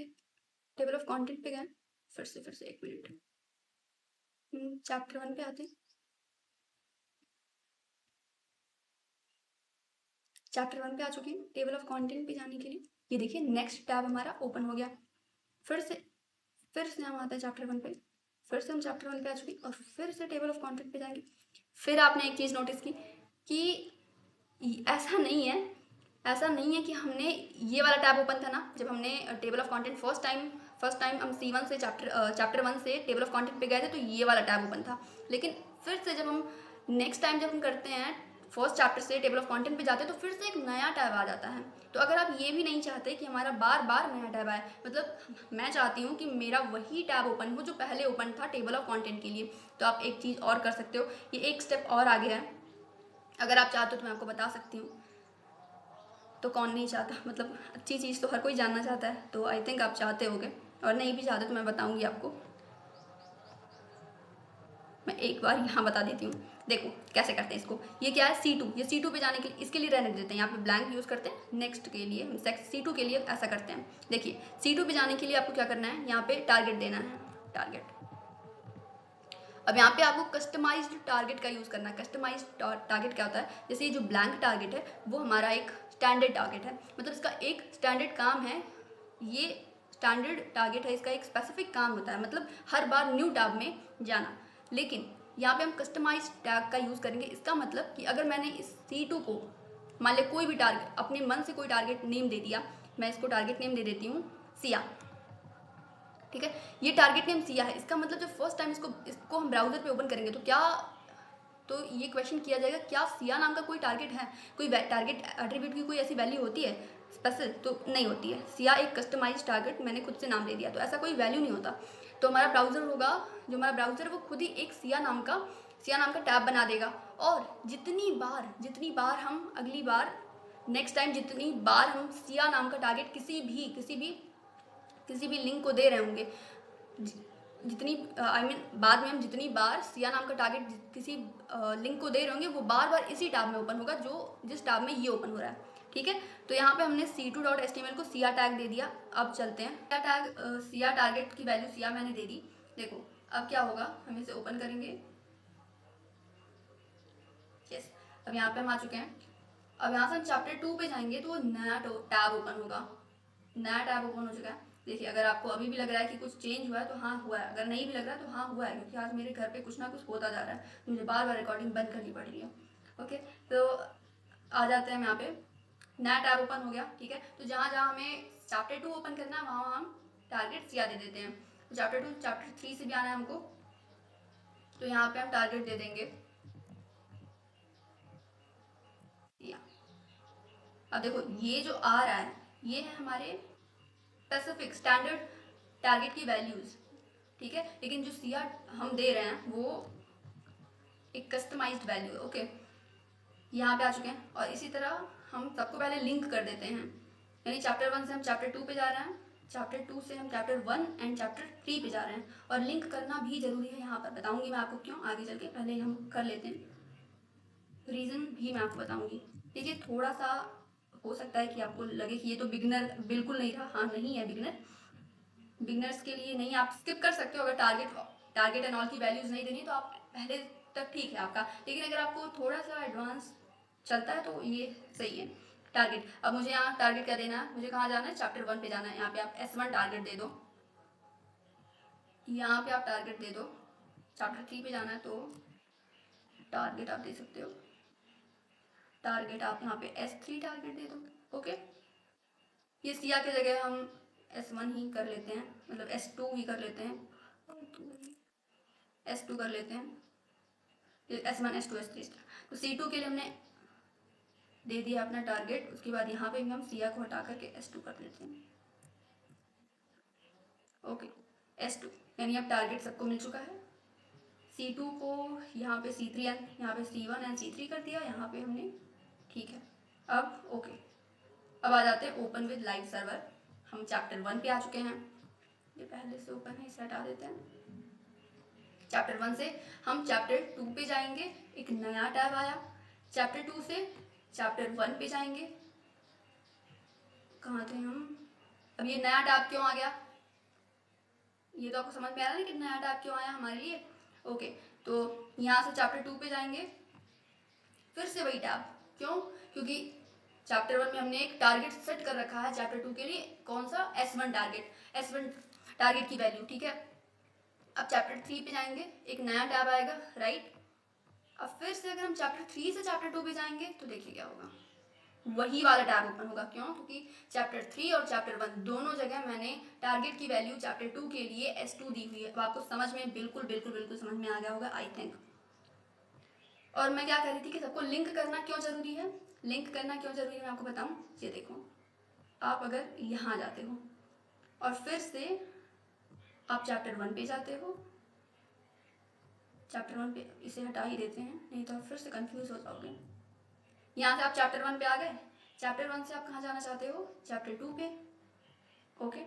टेबल ऑफ कंटेंट पे गए, फिर से एक मिनट, चैप्टर 1 पे आते हैं। चैप्टर 1 पे आ चुके हैं। टेबल ऑफ कंटेंट पे जाने के लिए ये देखिए नेक्स्ट टैब हमारा ओपन हो गया। फिर से हम आते हैं चैप्टर 1 पे, फिर से हम चैप्टर 1 पे आ चुके हैं और फिर से टेबल ऑफ कंटेंट पे जाएंगे। फिर आपने एक चीज़ नोटिस की कि ऐसा नहीं है कि हमने ये वाला टैब ओपन था ना, जब हमने table of content first time हम C1 से चैप्टर 1 से टेबल ऑफ कंटेंट पे गए थे, तो ये वाला टैब ओपन था। लेकिन फिर से जब हम नेक्स्ट टाइम जब हम करते हैं फर्स्ट चैप्टर से टेबल ऑफ कंटेंट पे जाते हैं, तो फिर से एक नया टैब आ जाता है। तो अगर आप ये भी नहीं चाहते कि हमारा बार बार नया टैब आए, मतलब मैं चाहती हूँ कि मेरा वही टैब ओपन हो जो पहले ओपन था टेबल ऑफ कंटेंट के लिए, तो आप एक चीज़ और कर सकते हो। ये एक स्टेप और आगे है, अगर आप चाहते हो तो मैं आपको बता सकती हूँ। तो कौन नहीं चाहता, मतलब अच्छी चीज़ तो हर कोई जानना चाहता है, तो आई थिंक आप चाहते होगे, और नहीं भी चाहते तो मैं बताऊँगी आपको। मैं एक बार यहाँ बता देती हूँ, देखो कैसे करते हैं इसको। ये क्या है, C2, ये C2 पे जाने के लिए, इसके लिए रहने देते हैं, यहाँ पे ब्लैंक यूज़ करते हैं। नेक्स्ट के लिए C2 के लिए ऐसा करते हैं। देखिए C2 पे जाने के लिए आपको क्या करना है, यहाँ पे टारगेट देना है, टारगेट। अब यहाँ पे आपको कस्टमाइज्ड टारगेट का यूज़ करना है। कस्टमाइज्ड टारगेट क्या होता है, जैसे ये जो ब्लैंक टारगेट है वो हमारा एक स्टैंडर्ड टारगेट है, मतलब इसका एक स्टैंडर्ड काम है। ये स्टैंडर्ड टारगेट है, इसका एक स्पेसिफिक काम होता है, मतलब हर बार न्यू टैब में जाना। लेकिन यहाँ पे हम कस्टमाइज टैग का यूज़ करेंगे। इसका मतलब कि अगर मैंने इस C2 को मान लिया कोई भी टारगेट, अपने मन से कोई टारगेट नेम दे दिया, मैं इसको टारगेट नेम दे देती हूँ सिया, ठीक है। ये टारगेट नेम सिया है। इसका मतलब जब फर्स्ट टाइम इसको हम ब्राउजर पे ओपन करेंगे तो ये क्वेश्चन किया जाएगा क्या सिया नाम का कोई टारगेट है, कोई टारगेट एट्रीब्यूट की कोई ऐसी वैल्यू होती है स्पेशल, तो नहीं होती है। सिया एक कस्टमाइज टारगेट मैंने खुद से नाम दे दिया, तो ऐसा कोई वैल्यू नहीं होता। तो हमारा ब्राउज़र होगा, जो हमारा ब्राउज़र है वो खुद ही एक सिया नाम का टैब बना देगा। और जितनी बार हम अगली बार नेक्स्ट टाइम जितनी बार हम सिया नाम का टारगेट किसी भी लिंक को दे रहे होंगे, जितनी बाद में हम जितनी बार सिया नाम का टारगेट किसी लिंक को दे रहे होंगे, वो बार बार इसी टैब में ओपन होगा जिस टैब में ये ओपन हो रहा है, ठीक है। तो यहाँ पे हमने c2.html को सिया टैग दे दिया। अब चलते हैं सिया टारगेट की वैल्यू सिया मैंने दे दी। देखो अब क्या होगा, हम इसे ओपन करेंगे। यस, अब यहाँ पे हम आ चुके हैं। अब यहाँ से हम चैप्टर 2 पे जाएंगे तो नया टैब ओपन होगा, नया टैब ओपन हो चुका है। देखिए अगर आपको अभी भी लग रहा है कि कुछ चेंज हुआ है तो हाँ हुआ है, अगर नहीं भी लग रहा है तो हाँ हुआ है, क्योंकि आज मेरे घर पे कुछ ना कुछ होता जा रहा है, मुझे बार बार रिकॉर्डिंग बंद करनी पड़ रही है। ओके, तो आ जाते हैं हम यहाँ पे, नया टैब ओपन हो गया, ठीक है। तो जहाँ जहाँ हमें चैप्टर 2 ओपन करना है वहाँ हम टारगेट सिया दे देते हैं। तो चैप्टर 2 चैप्टर 3 से भी आना है हमको, तो यहाँ पे हम टारगेट दे देंगे सिया। अब देखो ये जो आ रहा है ये है हमारे स्पेसिफिक स्टैंडर्ड टारगेट की वैल्यूज, ठीक है। लेकिन जो सिया हम दे रहे हैं वो एक कस्टमाइज्ड वैल्यू है। ओके, यहाँ पे आ चुके हैं। और इसी तरह हम सबको पहले लिंक कर देते हैं, यानी चैप्टर 1 से हम चैप्टर 2 पे जा रहे हैं, चैप्टर 2 से हम चैप्टर 1 एंड चैप्टर 3 पे जा रहे हैं। और लिंक करना भी जरूरी है, यहाँ पर बताऊंगी मैं आपको क्यों आगे चल के, पहले हम कर लेते हैं, रीज़न भी मैं आपको बताऊंगी। देखिए थोड़ा सा हो सकता है कि आपको लगे कि ये तो बिगनर बिल्कुल नहीं था, हाँ नहीं है बिगनर, बिगनर्स के लिए नहीं, आप स्किप कर सकते हो। अगर टारगेट एंड ऑल की वैल्यूज नहीं देनी तो आप पहले तक ठीक है आपका, लेकिन अगर आपको थोड़ा सा एडवांस चलता है तो ये सही है। टारगेट, अब मुझे यहाँ टारगेट क्या देना है, मुझे कहाँ जाना है, चैप्टर 1 पे जाना है। यहाँ पे आप S1 टारगेट दे दो, यहाँ पे आप टारगेट दे दो। चैप्टर 3 पे जाना है तो टारगेट आप दे सकते हो, टारगेट आप यहाँ पे S3 टारगेट दे दो। ओके, ये सिया की जगह हम S1 ही कर लेते हैं, मतलब S2 ही कर लेते हैं, S2 कर लेते हैं, S1 S2 S3। तो C2 के लिए हमने दे दिया अपना टारगेट, उसके बाद यहाँ पे भी हम सिया को हटा करके S2 कर लेते हैं। ओके, S2 यानी अब टारगेट सबको मिल चुका है। C2 को यहाँ पे C3 यहाँ पे C1 एंड C3 कर दिया, यहाँ पे हमने, ठीक है। अब ओके, अब आ जाते हैं ओपन विद लाइव सर्वर। हम चैप्टर 1 पे आ चुके हैं, ये पहले से ओपन है, इसे हटा देते हैं। चैप्टर 1 से हम चैप्टर 2 पे जाएंगे, एक नया टैब आया। चैप्टर 2 से चैप्टर 1 पे जाएंगे, कहाँ थे हम, अब ये नया टैब क्यों आ गया, ये तो आपको समझ में आ रहा है कि नया टैब क्यों आया हमारे लिए। ओके, तो यहाँ से चैप्टर 2 पे जाएंगे, फिर से वही टैब, क्यों, क्योंकि चैप्टर 1 में हमने एक टारगेट सेट कर रखा है चैप्टर 2 के लिए, कौन सा, S1 टारगेट की वैल्यू, ठीक है। अब चैप्टर 3 पे जाएंगे, एक नया टैब आएगा, राइट। अब फिर से अगर हम चैप्टर 3 से चैप्टर 2 पे जाएंगे तो देखिए क्या होगा, वही वाला टैब ओपन होगा। क्यों, क्योंकि चैप्टर 3 और चैप्टर 1 दोनों जगह मैंने टारगेट की वैल्यू चैप्टर 2 के लिए S2 दी हुई है। अब आपको समझ में बिल्कुल समझ में आ गया होगा आई थिंक। और मैं क्या कह रही थी कि सबको लिंक करना क्यों जरूरी है, लिंक करना क्यों जरूरी है मैं आपको बताऊं। ये देखो, आप अगर यहाँ जाते हो और फिर से आप चैप्टर 1 पे जाते हो, चैप्टर 1 पे इसे हटा ही देते हैं, नहीं तो आप फिर से कंफ्यूज हो जाओगे। यहाँ से आप चैप्टर 1 पे आ गए, चैप्टर 1 से आप कहाँ जाना चाहते हो, चैप्टर 2 पे। ओके,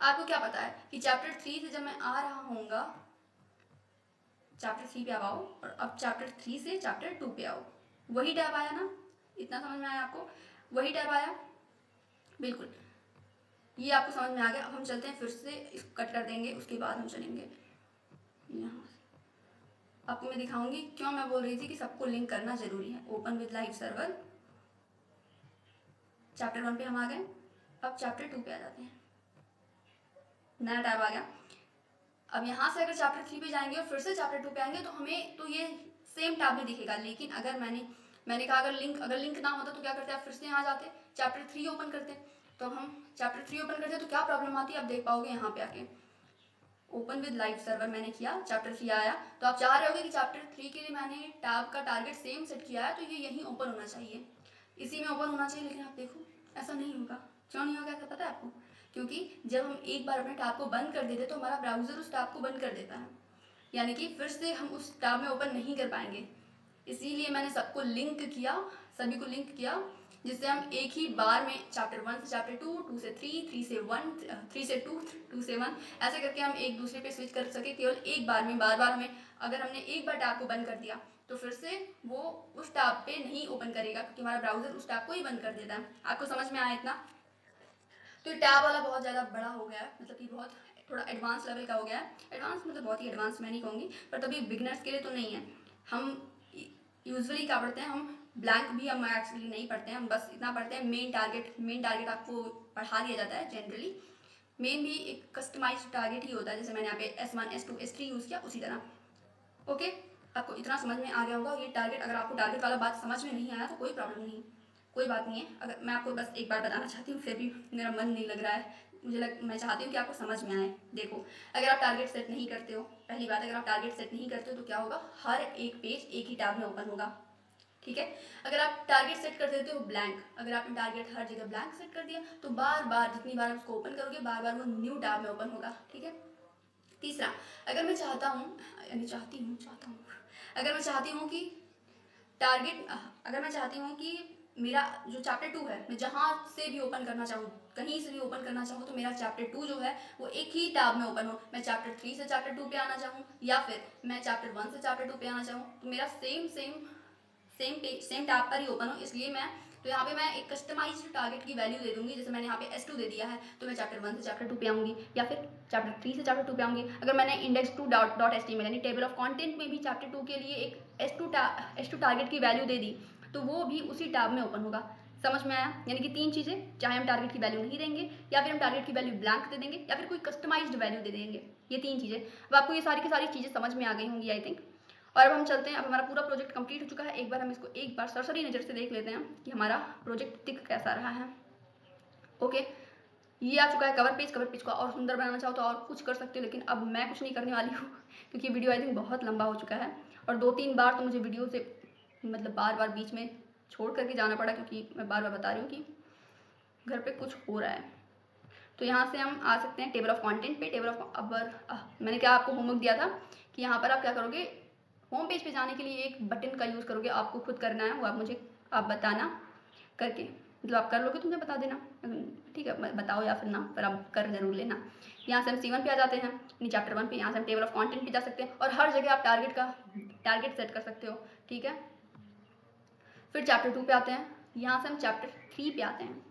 आपको क्या पता है कि चैप्टर 3 से जब मैं आ रहा हूँगा, चैप्टर 3 पे आओ और अब चैप्टर 3 से चैप्टर 2 पे आओ, वही टैब आया ना, इतना समझ में आया आपको, वही टैब आया, बिल्कुल ये आपको समझ में आ गया। अब हम चलते हैं, फिर से इसको कट कर देंगे, उसके बाद हम चलेंगे यहाँ। आपको मैं दिखाऊंगी क्यों मैं बोल रही थी कि सबको लिंक करना जरूरी है। Open with live server, chapter 1 पे हम आ गए, अब चैप्टर 2 पे आ जाते हैं, नया टैब आ गया। अब यहाँ से अगर चैप्टर 3 पे जाएंगे और फिर से चैप्टर 2 पे आएंगे तो हमें तो ये सेम टैब में दिखेगा, लेकिन अगर मैंने कहा अगर लिंक ना होता तो क्या करते हैं, आप फिर से यहाँ जाते चैप्टर 3 ओपन करते। तो हम चैप्टर 3 ओपन करते तो क्या प्रॉब्लम आती है, आप देख पाओगे यहाँ पे आके ओपन विद लाइव सर्वर मैंने किया, चैप्टर 3 आया। तो आप चाह रहे होगे कि चैप्टर 3 के लिए मैंने टैब का टारगेट सेम सेट किया है तो ये यहीं ओपन होना चाहिए, इसी में ओपन होना चाहिए, लेकिन आप देखो ऐसा नहीं होगा। क्यों नहीं होगा, ऐसा पता है आपको? क्योंकि जब हम एक बार अपने टैब को बंद कर देते तो हमारा ब्राउज़र उस टैब को बंद कर देता है, यानी कि फिर से हम उस टैब में ओपन नहीं कर पाएंगे। इसीलिए मैंने सबको लिंक किया, सभी को लिंक किया, जिससे हम एक ही बार में चैप्टर 1 से चैप्टर 2, 2 से 3, 3 से 1, 3 से 2, 2 से 1, ऐसे करके हम एक दूसरे पे स्विच कर सके केवल एक बार में। बार बार हमें अगर हमने एक बार टैब को बंद कर दिया तो फिर से वो उस टैब पे नहीं ओपन करेगा, क्योंकि हमारा ब्राउज़र उस टैब को ही बंद कर देता है। आपको समझ में आया इतना? तो ये टैब वाला बहुत ज़्यादा बड़ा हो गया है, मतलब कि बहुत थोड़ा एडवांस लेवल का हो गया है। एडवांस मतलब बहुत ही एडवांस मैं नहीं कहूँगी, पर तभी बिगनर्स के लिए तो नहीं है। हम यूजुअली क्या पढ़ते हैं, हम ब्लैंक भी हम एक्चुअली नहीं पढ़ते हैं, हम बस इतना पढ़ते हैं मेन टारगेट आपको पढ़ा दिया जाता है जनरली। मेन भी एक कस्टमाइज टारगेट ही होता है, जैसे मैंने यहाँ पे S1, S2, S3 यूज़ किया उसी तरह। ओके, आपको इतना समझ में आ गया होगा। ये टारगेट, अगर आपको टारगेट वाला बात समझ में नहीं आया तो कोई प्रॉब्लम नहीं, कोई बात नहीं है। अगर मैं आपको बस एक बार बताना चाहती हूँ, फिर भी मेरा मन नहीं लग रहा है, मैं चाहती हूँ कि आपको समझ में आए। देखो, अगर आप टारगेट सेट नहीं करते हो, पहली बात, अगर आप टारगेट सेट नहीं करते हो तो क्या होगा, हर एक पेज एक ही टैब में ओपन होगा, ठीक है। अगर आप टारगेट सेट कर देते हो ब्लैंक, अगर आपने टारगेट हर जगह ब्लैंक सेट कर दिया तो बार बार जितनी बार आप उसको ओपन करोगे बार बार वो न्यू टैब में ओपन होगा, ठीक है। तीसरा, अगर मैं चाहता हूँ, अगर मैं चाहती हूँ कि टारगेट, अगर मैं चाहती हूँ कि मेरा जो चैप्टर 2 है मैं जहाँ से भी ओपन करना चाहूँ, कहीं से भी ओपन करना चाहूँ, तो मेरा चैप्टर 2 जो है वो एक ही टैब में ओपन हो। मैं चैप्टर 3 से चैप्टर 2 पे आना चाहूँ या फिर मैं चैप्टर 1 से चैप्टर 2 पे आना चाहूँ, तो मेरा सेम टैब पर ही ओपन हो। इसलिए मैं तो यहाँ पे मैं एक कस्टमाइज्ड टारगेट की वैल्यू दे दूंगी। जैसे मैंने यहाँ पे S2 दे दिया है तो मैं चैप्टर 1 से चैप्टर 2 पे आऊँगी या फिर चैप्टर 3 से चैप्टर 2 पे आऊँगी। अगर मैंने index2.html यानी टेबल ऑफ कंटेंट में भी चैप्टर 2 के लिए एक S2 टारगेट की वैल्यू दे दी तो वो भी उसी टैब में ओपन होगा। समझ में आया? यानी कि 3 चीज़ें, चाहे हम टारगेट की वैल्यू नहीं देंगे या फिर हम टारगेट की वैल्यू ब्लैंक दे देंगे या फिर कोई कस्टमाइज्ड वैल्यू दे देंगे, ये 3 चीज़ें। अब आपको ये सारी की सारी चीज़ें समझ में आ गई होंगी आई थिंक। और अब हम चलते हैं, अब हमारा पूरा प्रोजेक्ट कंप्लीट हो चुका है। एक बार हम इसको एक बार सरसरी नज़र से देख लेते हैं कि हमारा प्रोजेक्ट दिख कैसा रहा है। ओके, ये आ चुका है कवर पेज को और सुंदर बनाना चाहो तो और कुछ कर सकते हो, लेकिन अब मैं कुछ नहीं करने वाली हूँ क्योंकि वीडियो आई थिंक बहुत लंबा हो चुका है और 2-3 बार तो मुझे वीडियो से मतलब बार बार बीच में छोड़ करके जाना पड़ा, क्योंकि मैं बार बार बता रही हूँ कि घर पे कुछ हो रहा है। तो यहाँ से हम आ सकते हैं टेबल ऑफ कंटेंट पे। मैंने क्या आपको होमवर्क दिया था कि यहाँ पर आप क्या करोगे, होम पेज पे जाने के लिए एक बटन का यूज़ करोगे, आपको खुद करना है वो, आप बताना करके, मतलब आप कर लोगे तो मुझे बता देना, ठीक है, बताओ या फिर ना, पर आप कर जरूर लेना। यहाँ से हम C1 पे आ जाते हैं, यानी चैप्टर 1 पे। यहाँ से हम टेबल ऑफ कंटेंट पे जा सकते हैं और हर जगह आप टारगेट सेट कर सकते हो, ठीक है। फिर चैप्टर 2 पे आते हैं, यहाँ से हम चैप्टर 3 पे आते हैं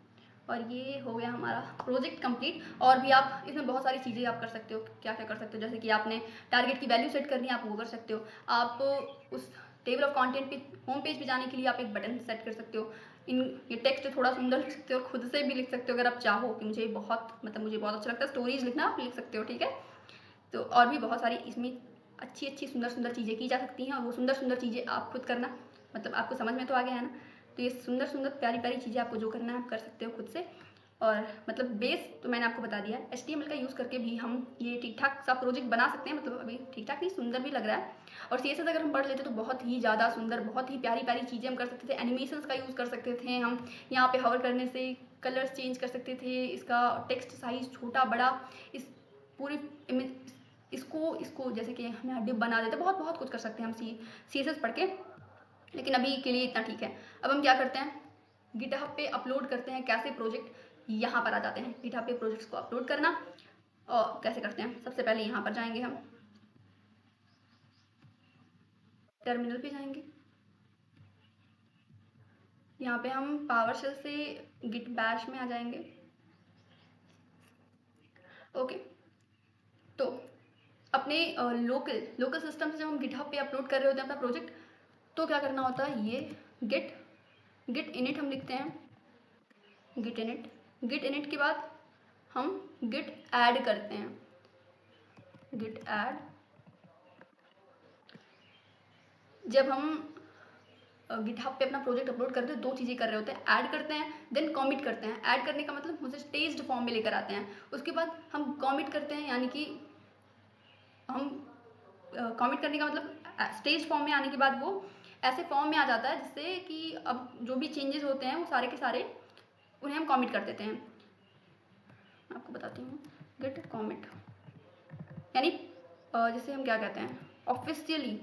और ये हो गया हमारा प्रोजेक्ट कंप्लीट। और भी आप इसमें बहुत सारी चीज़ें आप कर सकते हो। क्या क्या कर सकते हो, जैसे कि आपने टारगेट की वैल्यू सेट करनी है, आप वो कर सकते हो। आप उस टेबल ऑफ कंटेंट पे होम पेज पे जाने के लिए आप एक बटन सेट कर सकते हो। ये टेक्स्ट थोड़ा सुंदर लिख सकते हो, खुद से भी लिख सकते हो अगर आप चाहो कि मुझे बहुत अच्छा लगता है स्टोरीज लिखना, आप लिख सकते हो, ठीक है। तो और भी बहुत सारी इसमें अच्छी सुंदर चीज़ें की जा सकती हैं और वो सुंदर चीज़ें आप खुद करना, मतलब आपको समझ में तो आ गया है ना। तो ये सुंदर प्यारी चीज़ें आपको जो करना है आप कर सकते हो खुद से। और मतलब बेस तो मैंने आपको बता दिया है। HTML का यूज़ करके भी हम ये ठीक ठाक सा प्रोजेक्ट बना सकते हैं, मतलब अभी ठीक ठाक नहीं, सुंदर भी लग रहा है। और CSS अगर हम पढ़ लेते तो बहुत ही ज़्यादा सुंदर, बहुत ही प्यारी चीज़ें हम कर सकते थे। एनिमेशंस का यूज़ कर सकते थे हम, यहाँ पे हवर करने से कलर्स चेंज कर सकते थे, इसका टेक्स्ट साइज छोटा बड़ा, इस पूरी इमेज इसको जैसे कि हम यहाँ डिप बना देते, बहुत कुछ कर सकते हैं हम CSS पढ़ के, लेकिन अभी के लिए इतना ठीक है। अब हम क्या करते हैं, गिटहब पे अपलोड करते हैं। कैसे, प्रोजेक्ट यहाँ पर आ जाते हैं, गिटहब पे प्रोजेक्ट्स को अपलोड करना। और कैसे करते हैं, सबसे पहले यहाँ पर जाएंगे, हम टर्मिनल पे जाएंगे। यहाँ पे हम पावरशेल से गिट बैश में आ जाएंगे। ओके, तो अपने लोकल सिस्टम से जब हम गिटहब पे अपलोड कर रहे होते हैं अपना प्रोजेक्ट, तो क्या करना होता है, ये गिट इनिट हम लिखते हैं, गिट इनिट के बाद हम गिट ऐड करते हैं, गिट ऐड, जब हम गिटहब पे अपना प्रोजेक्ट अपलोड करते हैं दो चीज़ें कर रहे होते हैं, ऐड करते हैं देन कमिट करते हैं। ऐड करने का मतलब मुझे स्टेज्ड फॉर्म में लेकर आते हैं, उसके बाद हम कमिट करते हैं, यानी कि हम कमिट करने का मतलब स्टेज फॉर्म में आने के बाद वो ऐसे फॉर्म में आ जाता है जिससे कि अब जो भी चेंजेस होते हैं वो सारे के सारे उन्हें हम कमिट कर देते हैं। मैं आपको बताती हूँ, गिट कमिट यानी जैसे हम क्या कहते हैं, ऑफिशियली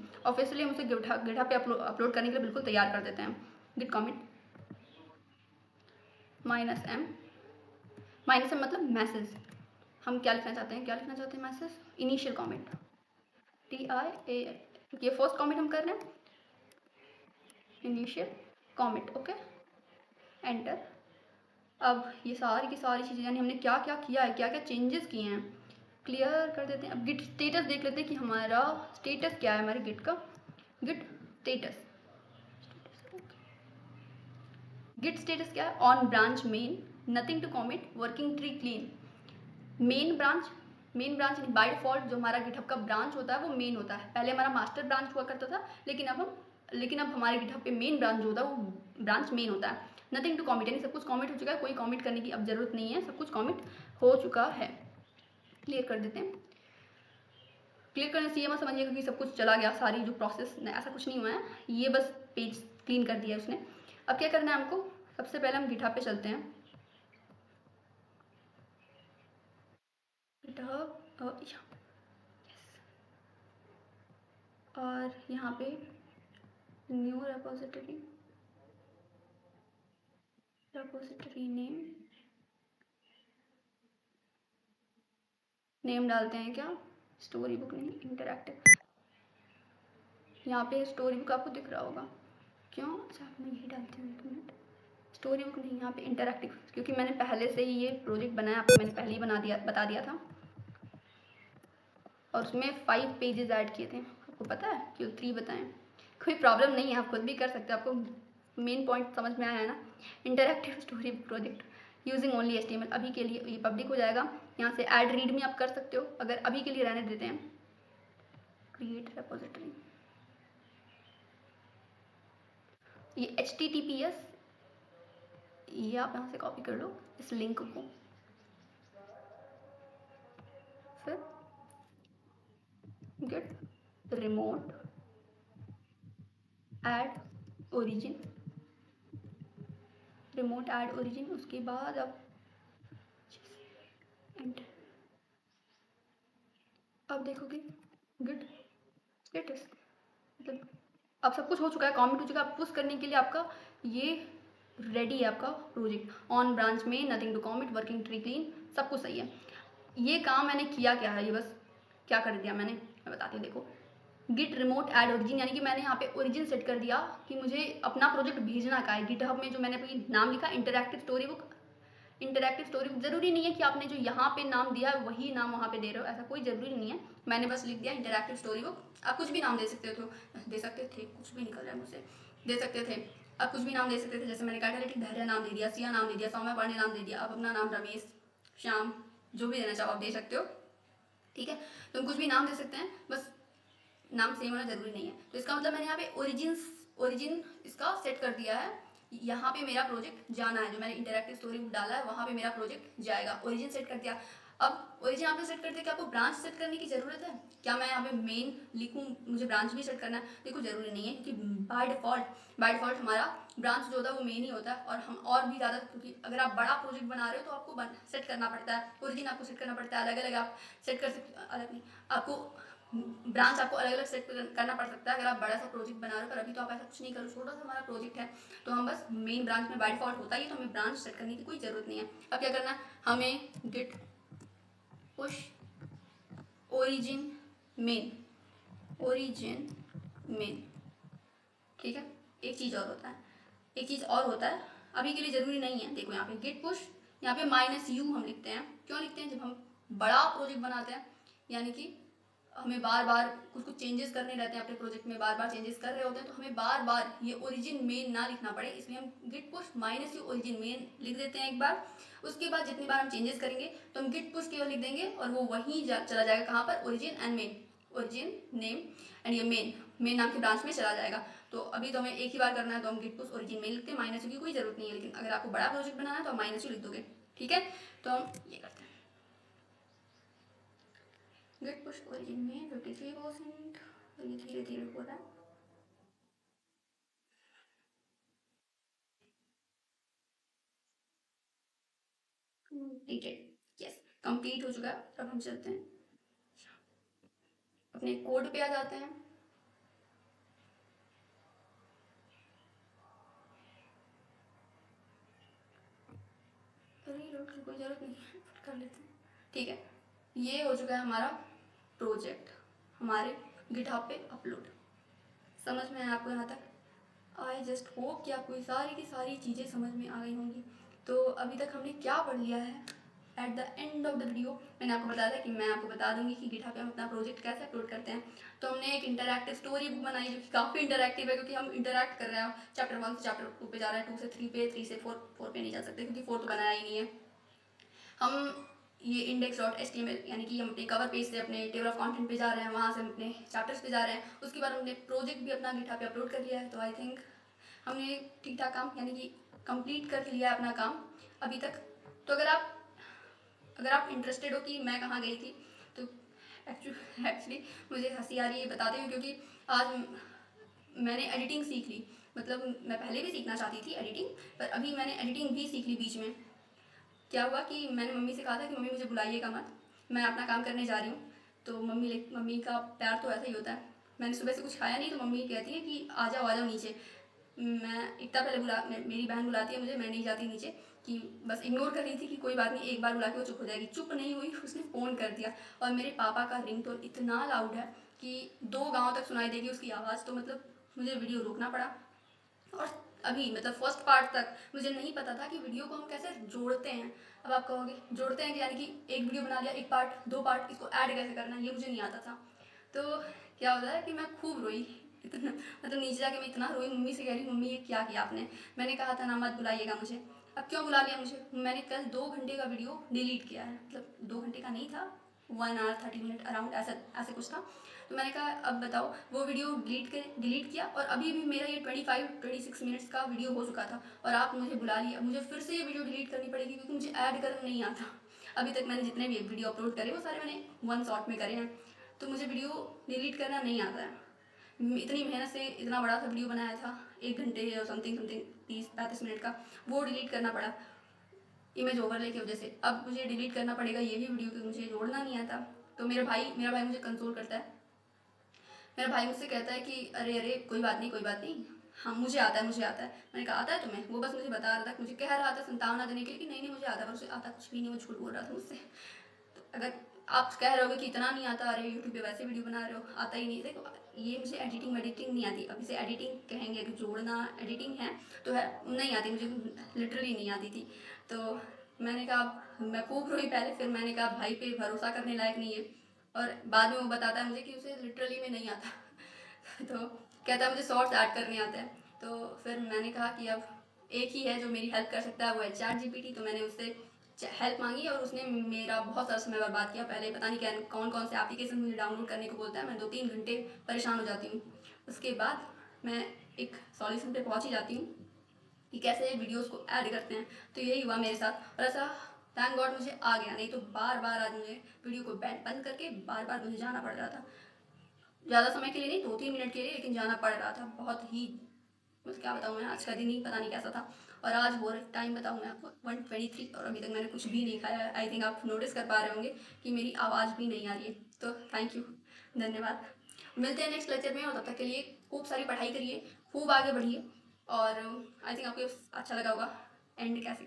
हम उसे गिटहब पे अपलोड करने के लिए बिल्कुल तैयार कर देते हैं। गिट कमिट -m, -m मतलब मैसेज, हम क्या लिखना चाहते हैं, मैसेज इनिशियल कमिट TIA, क्योंकि ये फर्स्ट कमिट हम कर रहे हैं, इनिशियल कमिट, ओके एंटर। अब ये सारी की सारी चीज़ें यानी हमने क्या क्या किया है, क्या क्या चेंजेस किए हैं, क्लियर कर देते हैं। अब गिट स्टेटस देख लेते हैं कि हमारा स्टेटस क्या है, हमारे गिट का गिट स्टेटस। गिट स्टेटस क्या है, on branch main, nothing to commit, working tree clean. Main branch by default जो हमारा गिटहब का ब्रांच होता है वो मेन होता है। पहले हमारा मास्टर ब्रांच हुआ करता था, लेकिन अब हमारे गिटहब पे मेन ब्रांच जो होता है वो ब्रांच मेन होता है। नथिंग टू कमिट यानी सब कुछ कमिट हो चुका है, कोई कमिट करने की अब जरूरत नहीं है, सब कुछ कमिट हो चुका है। क्लियर कर देते हैं। क्लियर करने से ये मत समझिएगा कि सब कुछ चला गया, सारी जो प्रोसेस, ऐसा कुछ नहीं हुआ है, ये बस पेज क्लीन कर दिया उसने। अब क्या करना है हमको, सबसे पहले हम गिटहब पे चलते हैं। गिटहब और यहाँ पे न्यू रेपोजिटरी नेम डालते हैं क्या, स्टोरी बुक नहीं, इंटरैक्टिव। यहाँ पे स्टोरी बुक आपको दिख रहा होगा, क्यों, अच्छा मैं यही डालती हूँ, 1 मिनट। स्टोरी बुक नहीं, यहाँ पे इंटरैक्टिव, क्योंकि मैंने पहले से ही ये प्रोजेक्ट बनाया, आपको मैंने पहले ही बता दिया था, और उसमें 5 पेजेस ऐड किए थे। आपको पता है क्यों 3 बताएं, कोई प्रॉब्लम नहीं है, आप खुद भी कर सकते हो, आपको मेन पॉइंट समझ में आया है ना। Interactive story project using only HTML, अभी के लिए ये पब्लिक हो जाएगा, यहाँ से ऐड रीड में आप कर सकते हो, अगर अभी के लिए रहने देते हैं। क्रिएट रेपोजिटरी, ये HTTPS, ये आप यहाँ से कॉपी कर लो इस लिंक को, फिर गेट रिमोट ऐड ओरिजिन, उसके बाद अब एंटर। अब देखोगे गिट स्टेटस, मतलब अब सब कुछ हो चुका है, कमिट हो चुका है। अब पुश करने के लिए आपका ये रेडी है, आपका प्रोजेक्ट ऑन ब्रांच में, nothing to commit, working tree clean, सब कुछ सही है। ये काम मैंने किया क्या है, ये बस क्या कर दिया मैंने, मैं बताती हूँ। देखो गिट रिमोट ऐड ओरिजिन, यानी कि मैंने यहाँ पे ओरिजिन सेट कर दिया कि मुझे अपना प्रोजेक्ट भेजना का है। गिटहब में जो मैंने अपनी नाम लिखा इंटरैक्टिव स्टोरी बुक, जरूरी नहीं है कि आपने जो यहाँ पे नाम दिया है वही नाम वहाँ पे दे रहे हो, ऐसा कोई जरूरी नहीं है। मैंने बस लिख दिया इंटरैक्टिव स्टोरी बुक, आप कुछ भी नाम दे सकते थे, कुछ भी निकल रहा है मुझसे, दे सकते थे, आप कुछ भी नाम दे सकते थे। जैसे मैंने कैटालिटिक धैर्य नाम दे दिया, सिया नाम दे दिया, सौम्या पांडे नाम दे दिया, आप अपना नाम रमेश, श्याम, जो भी देना चाहो आप दे सकते हो, ठीक है। तुम कुछ भी नाम दे सकते हैं, बस नाम सेम होना जरूरी नहीं है। तो इसका मतलब मैंने यहाँ पे ओरिजिन इसका सेट कर दिया है, यहाँ पे मेरा प्रोजेक्ट जाना है, जो मैंने इंटरैक्टिव स्टोरी बुक डाला है वहाँ पे मेरा प्रोजेक्ट जाएगा। ओरिजिन सेट कर दिया। अब ओरिजिन आपने सेट कर दिया, क्या आपको ब्रांच सेट करने की जरूरत है, क्या मैं यहाँ पे मेन लिखूँ, मुझे ब्रांच भी सेट करना है, देखो जरूरी नहीं है, क्योंकि बाय डिफॉल्ट हमारा ब्रांच जो होता है वो मेन ही होता है। और हम और भी ज़्यादा, क्योंकि अगर आप बड़ा प्रोजेक्ट बना रहे हो तो आपको सेट करना पड़ता है, ओरिजिन आपको सेट करना पड़ता है, अलग अलग आप सेट कर सकते, अलग नहीं, आपको ब्रांच आपको अलग अलग सेट करना पड़ सकता है अगर आप बड़ा सा प्रोजेक्ट बना रहे हो। पर अभी तो आप ऐसा कुछ नहीं करो, छोटा सा हमारा प्रोजेक्ट है, तो हम बस मेन ब्रांच में बाय डिफॉल्ट होता ही, तो हमें ब्रांच सेट करने की कोई ज़रूरत नहीं है। अब क्या करना है, हमें गिट पुश ओरिजिन मेन, ठीक है। एक चीज़ और होता है, अभी के लिए ज़रूरी नहीं है। देखो यहाँ पे गिट पुश, यहाँ पे -u हम लिखते हैं, क्यों लिखते हैं, जब हम बड़ा प्रोजेक्ट बनाते हैं, यानी कि हमें बार बार कुछ कुछ चेंजेस करने रहते हैं अपने प्रोजेक्ट में, बार बार चेंजेस कर रहे होते हैं, तो हमें बार बार ये ओरिजिन मेन ना लिखना पड़े, इसलिए हम git push minus u origin main लिख देते हैं एक बार। उसके बाद जितनी बार हम चेंजेस करेंगे तो हम गिट पुश केवल लिख देंगे और वो वहीं चला जाएगा, कहाँ पर, origin and main, origin name and ये मेन नाम के ब्रांच में चला जाएगा। तो अभी तो हमें एक ही बार करना है, तो हम गिट पुश ओरिजिन मेन लिखते हैं, माइनस यू की कोई जरूरत नहीं है, लेकिन अगर आपको बड़ा प्रोजेक्ट बनाना है तो आप माइनस यू लिख दोगे। ठीक है, तो हम ये करते हैं, गिट पुश ओरिजिन में 53%, और ये धीरे धीरे हो रहा है। कंप्लीटेड, यस, कंप्लीट हो चुका है। अब हम चलते हैं अपने कोड पे आ जाते हैं। अरे रोड की कोई ज़रूरत नहीं है, कर लेते हैं। ठीक है, ये हो चुका है हमारा प्रोजेक्ट हमारे गिटहब पे अपलोड। समझ में आया आपको यहाँ तक? आई जस्ट होप कि आपको ये सारी की सारी चीज़ें समझ में आ गई होंगी। तो अभी तक हमने क्या पढ़ लिया है? At the end of the video मैंने आपको बताया था कि मैं आपको बता दूंगी कि गिटहब पे हम अपना प्रोजेक्ट कैसे अपलोड करते हैं। तो हमने एक इंटरैक्टिव स्टोरी बुक बनाई जो कि काफ़ी इंटरैक्टिव है, क्योंकि हम इंटरैक्ट कर रहे हैं। चैप्टर 1 से चैप्टर 2 पे जा रहे हैं, 2 से 3 पे, 3 से 4 पे नहीं जा सकते क्योंकि 4 तो बनाया ही नहीं है। हम ये index dot H T M L यानी कि हम अपने कवर पेज से अपने टेबल ऑफ कंटेंट पे जा रहे हैं, वहाँ से हम अपने चैप्टर्स पे जा रहे हैं। उसके बाद हमने प्रोजेक्ट भी अपना गिटहब पे अपलोड कर लिया है। तो आई थिंक हमने ठीक ठाक काम यानी कि कंप्लीट कर लिया है अपना काम अभी तक। तो अगर आप इंटरेस्टेड हो कि मैं कहाँ गई थी, तो एक्चुअली मुझे हंसी आ रही है बताते हुए, क्योंकि आज मैंने एडिटिंग सीख ली। मतलब मैं पहले भी सीखना चाहती थी एडिटिंग, पर अभी मैंने एडिटिंग भी सीख ली बीच में। क्या हुआ कि मैंने मम्मी से कहा था कि मम्मी मुझे बुलाइएगा मत, मैं अपना काम करने जा रही हूँ। तो मम्मी का प्यार तो ऐसा ही होता है। मैंने सुबह से कुछ खाया नहीं, तो मम्मी कहती है कि आ जाओ नीचे। मैं इतना पहले मेरी बहन बुलाती है मुझे, मैं नहीं जाती नीचे, कि बस इग्नोर कर रही थी कि कोई बात नहीं, एक बार बुला के वो चुप हो जाएगी। चुप नहीं हुई, उसने फ़ोन कर दिया। और मेरे पापा का रिंगटोन इतना लाउड है कि 2 गांव तक सुनाई देगी उसकी आवाज़। तो मतलब मुझे वीडियो रोकना पड़ा। और अभी मतलब फर्स्ट पार्ट तक मुझे नहीं पता था कि वीडियो को हम कैसे जोड़ते हैं। अब आप कहोगे जोड़ते हैं कि यानी कि एक वीडियो बना लिया, एक पार्ट, 2 पार्ट, इसको ऐड कैसे करना है, ये मुझे नहीं आता था। तो क्या होता है कि मैं खूब रोई, इतना मतलब नीचे जाके मैं इतना रोई, मम्मी से कह रही मम्मी ये क्या किया आपने। मैंने कहा था ना मत बुलाइएगा मुझे। अब क्यों बुला लिया मुझे? मैंने कल 2 घंटे का वीडियो डिलीट किया है, मतलब 2 घंटे का नहीं था, 1 आवर 30 मिनट अराउंड ऐसा ऐसे कुछ था। तो मैंने कहा अब बताओ, वो वीडियो डिलीट किया और अभी भी मेरा ये 25-26 मिनट्स का वीडियो हो चुका था, और आप मुझे बुला लिया। मुझे फिर से ये वीडियो डिलीट करनी पड़ेगी क्योंकि मुझे ऐड करना नहीं आता। अभी तक मैंने जितने भी वीडियो अपलोड करे वो सारे मैंने 1 शॉट में करे हैं। तो मुझे वीडियो डिलीट करना नहीं आता है। इतनी मेहनत से इतना बड़ा सा वीडियो बनाया था, 1 घंटे और समथिंग समथिंग 30-35 मिनट का, वो डिलीट करना पड़ा इमेज ओवरले की वजह से। अब मुझे डिलीट करना पड़ेगा ये भी वीडियो, क्योंकि मुझे जोड़ना नहीं आता। तो मेरा भाई मुझे कंसोल करता है। मेरा भाई मुझसे कहता है कि अरे अरे कोई बात नहीं, कोई बात नहीं, हाँ मुझे आता है, मुझे आता है। मैंने कहा आता है तुम्हें? वो बस मुझे बता रहा था, मुझे कह रहा था संतावना देने के लिए कि नहीं नहीं मुझे आता है, पर उसे आता कुछ भी नहीं, वो झूठ बोल रहा था मुझसे। तो अगर आप कह रहे हो कि इतना नहीं आता, अरे यूट्यूब पे वैसे वीडियो बना रहे हो, आता ही नहीं। देखो ये मुझे एडिटिंग नहीं आती। अब इसे एडिटिंग कहेंगे कि जोड़ना एडिटिंग है तो है, नहीं आती मुझे, लिटरली नहीं आती थी। तो मैंने कहा मैं खूब रोई पहले, फिर मैंने कहा भाई पे भरोसा करने लायक नहीं है। और बाद में वो बताता है मुझे कि उसे लिटरली में नहीं आता। तो कहता है मुझे शॉर्ट्स ऐड करने आते हैं। तो फिर मैंने कहा कि अब एक ही है जो मेरी हेल्प कर सकता है, वो है चैट जीपीटी। तो मैंने उससे हेल्प मांगी और उसने मेरा बहुत सारा समय बर्बाद किया। पहले पता नहीं क्या कौन कौन से एप्लीकेशन मुझे डाउनलोड करने को बोलता है, मैं 2-3 घंटे परेशान हो जाती हूँ। उसके बाद मैं एक सॉल्यूशन पे पहुँच ही जाती हूँ कि कैसे वीडियोस को ऐड करते हैं। तो यही हुआ मेरे साथ, और ऐसा थैंक गॉड मुझे आ गया, नहीं तो बार बार आज मुझे वीडियो को बंद करके बार बार मुझे जाना पड़ रहा था। ज़्यादा समय के लिए नहीं, 2-3 मिनट के लिए, लेकिन जाना पड़ रहा था। बहुत ही, बस क्या बताऊँ मैं, आज का दिन ही पता नहीं कैसा था। और आज हो टाइम बताऊँ मैं आपको 1:23, और अभी तक मैंने कुछ भी नहीं खाया है। आई थिंक आप नोटिस कर पा रहे होंगे कि मेरी आवाज़ भी नहीं आ रही है। तो थैंक यू, धन्यवाद। मिलते हैं नेक्स्ट लेक्चर में, और तब तक के लिए खूब सारी पढ़ाई करिए, खूब आगे बढ़िए। और आई थिंक आपको अच्छा लगा होगा एंड कैसे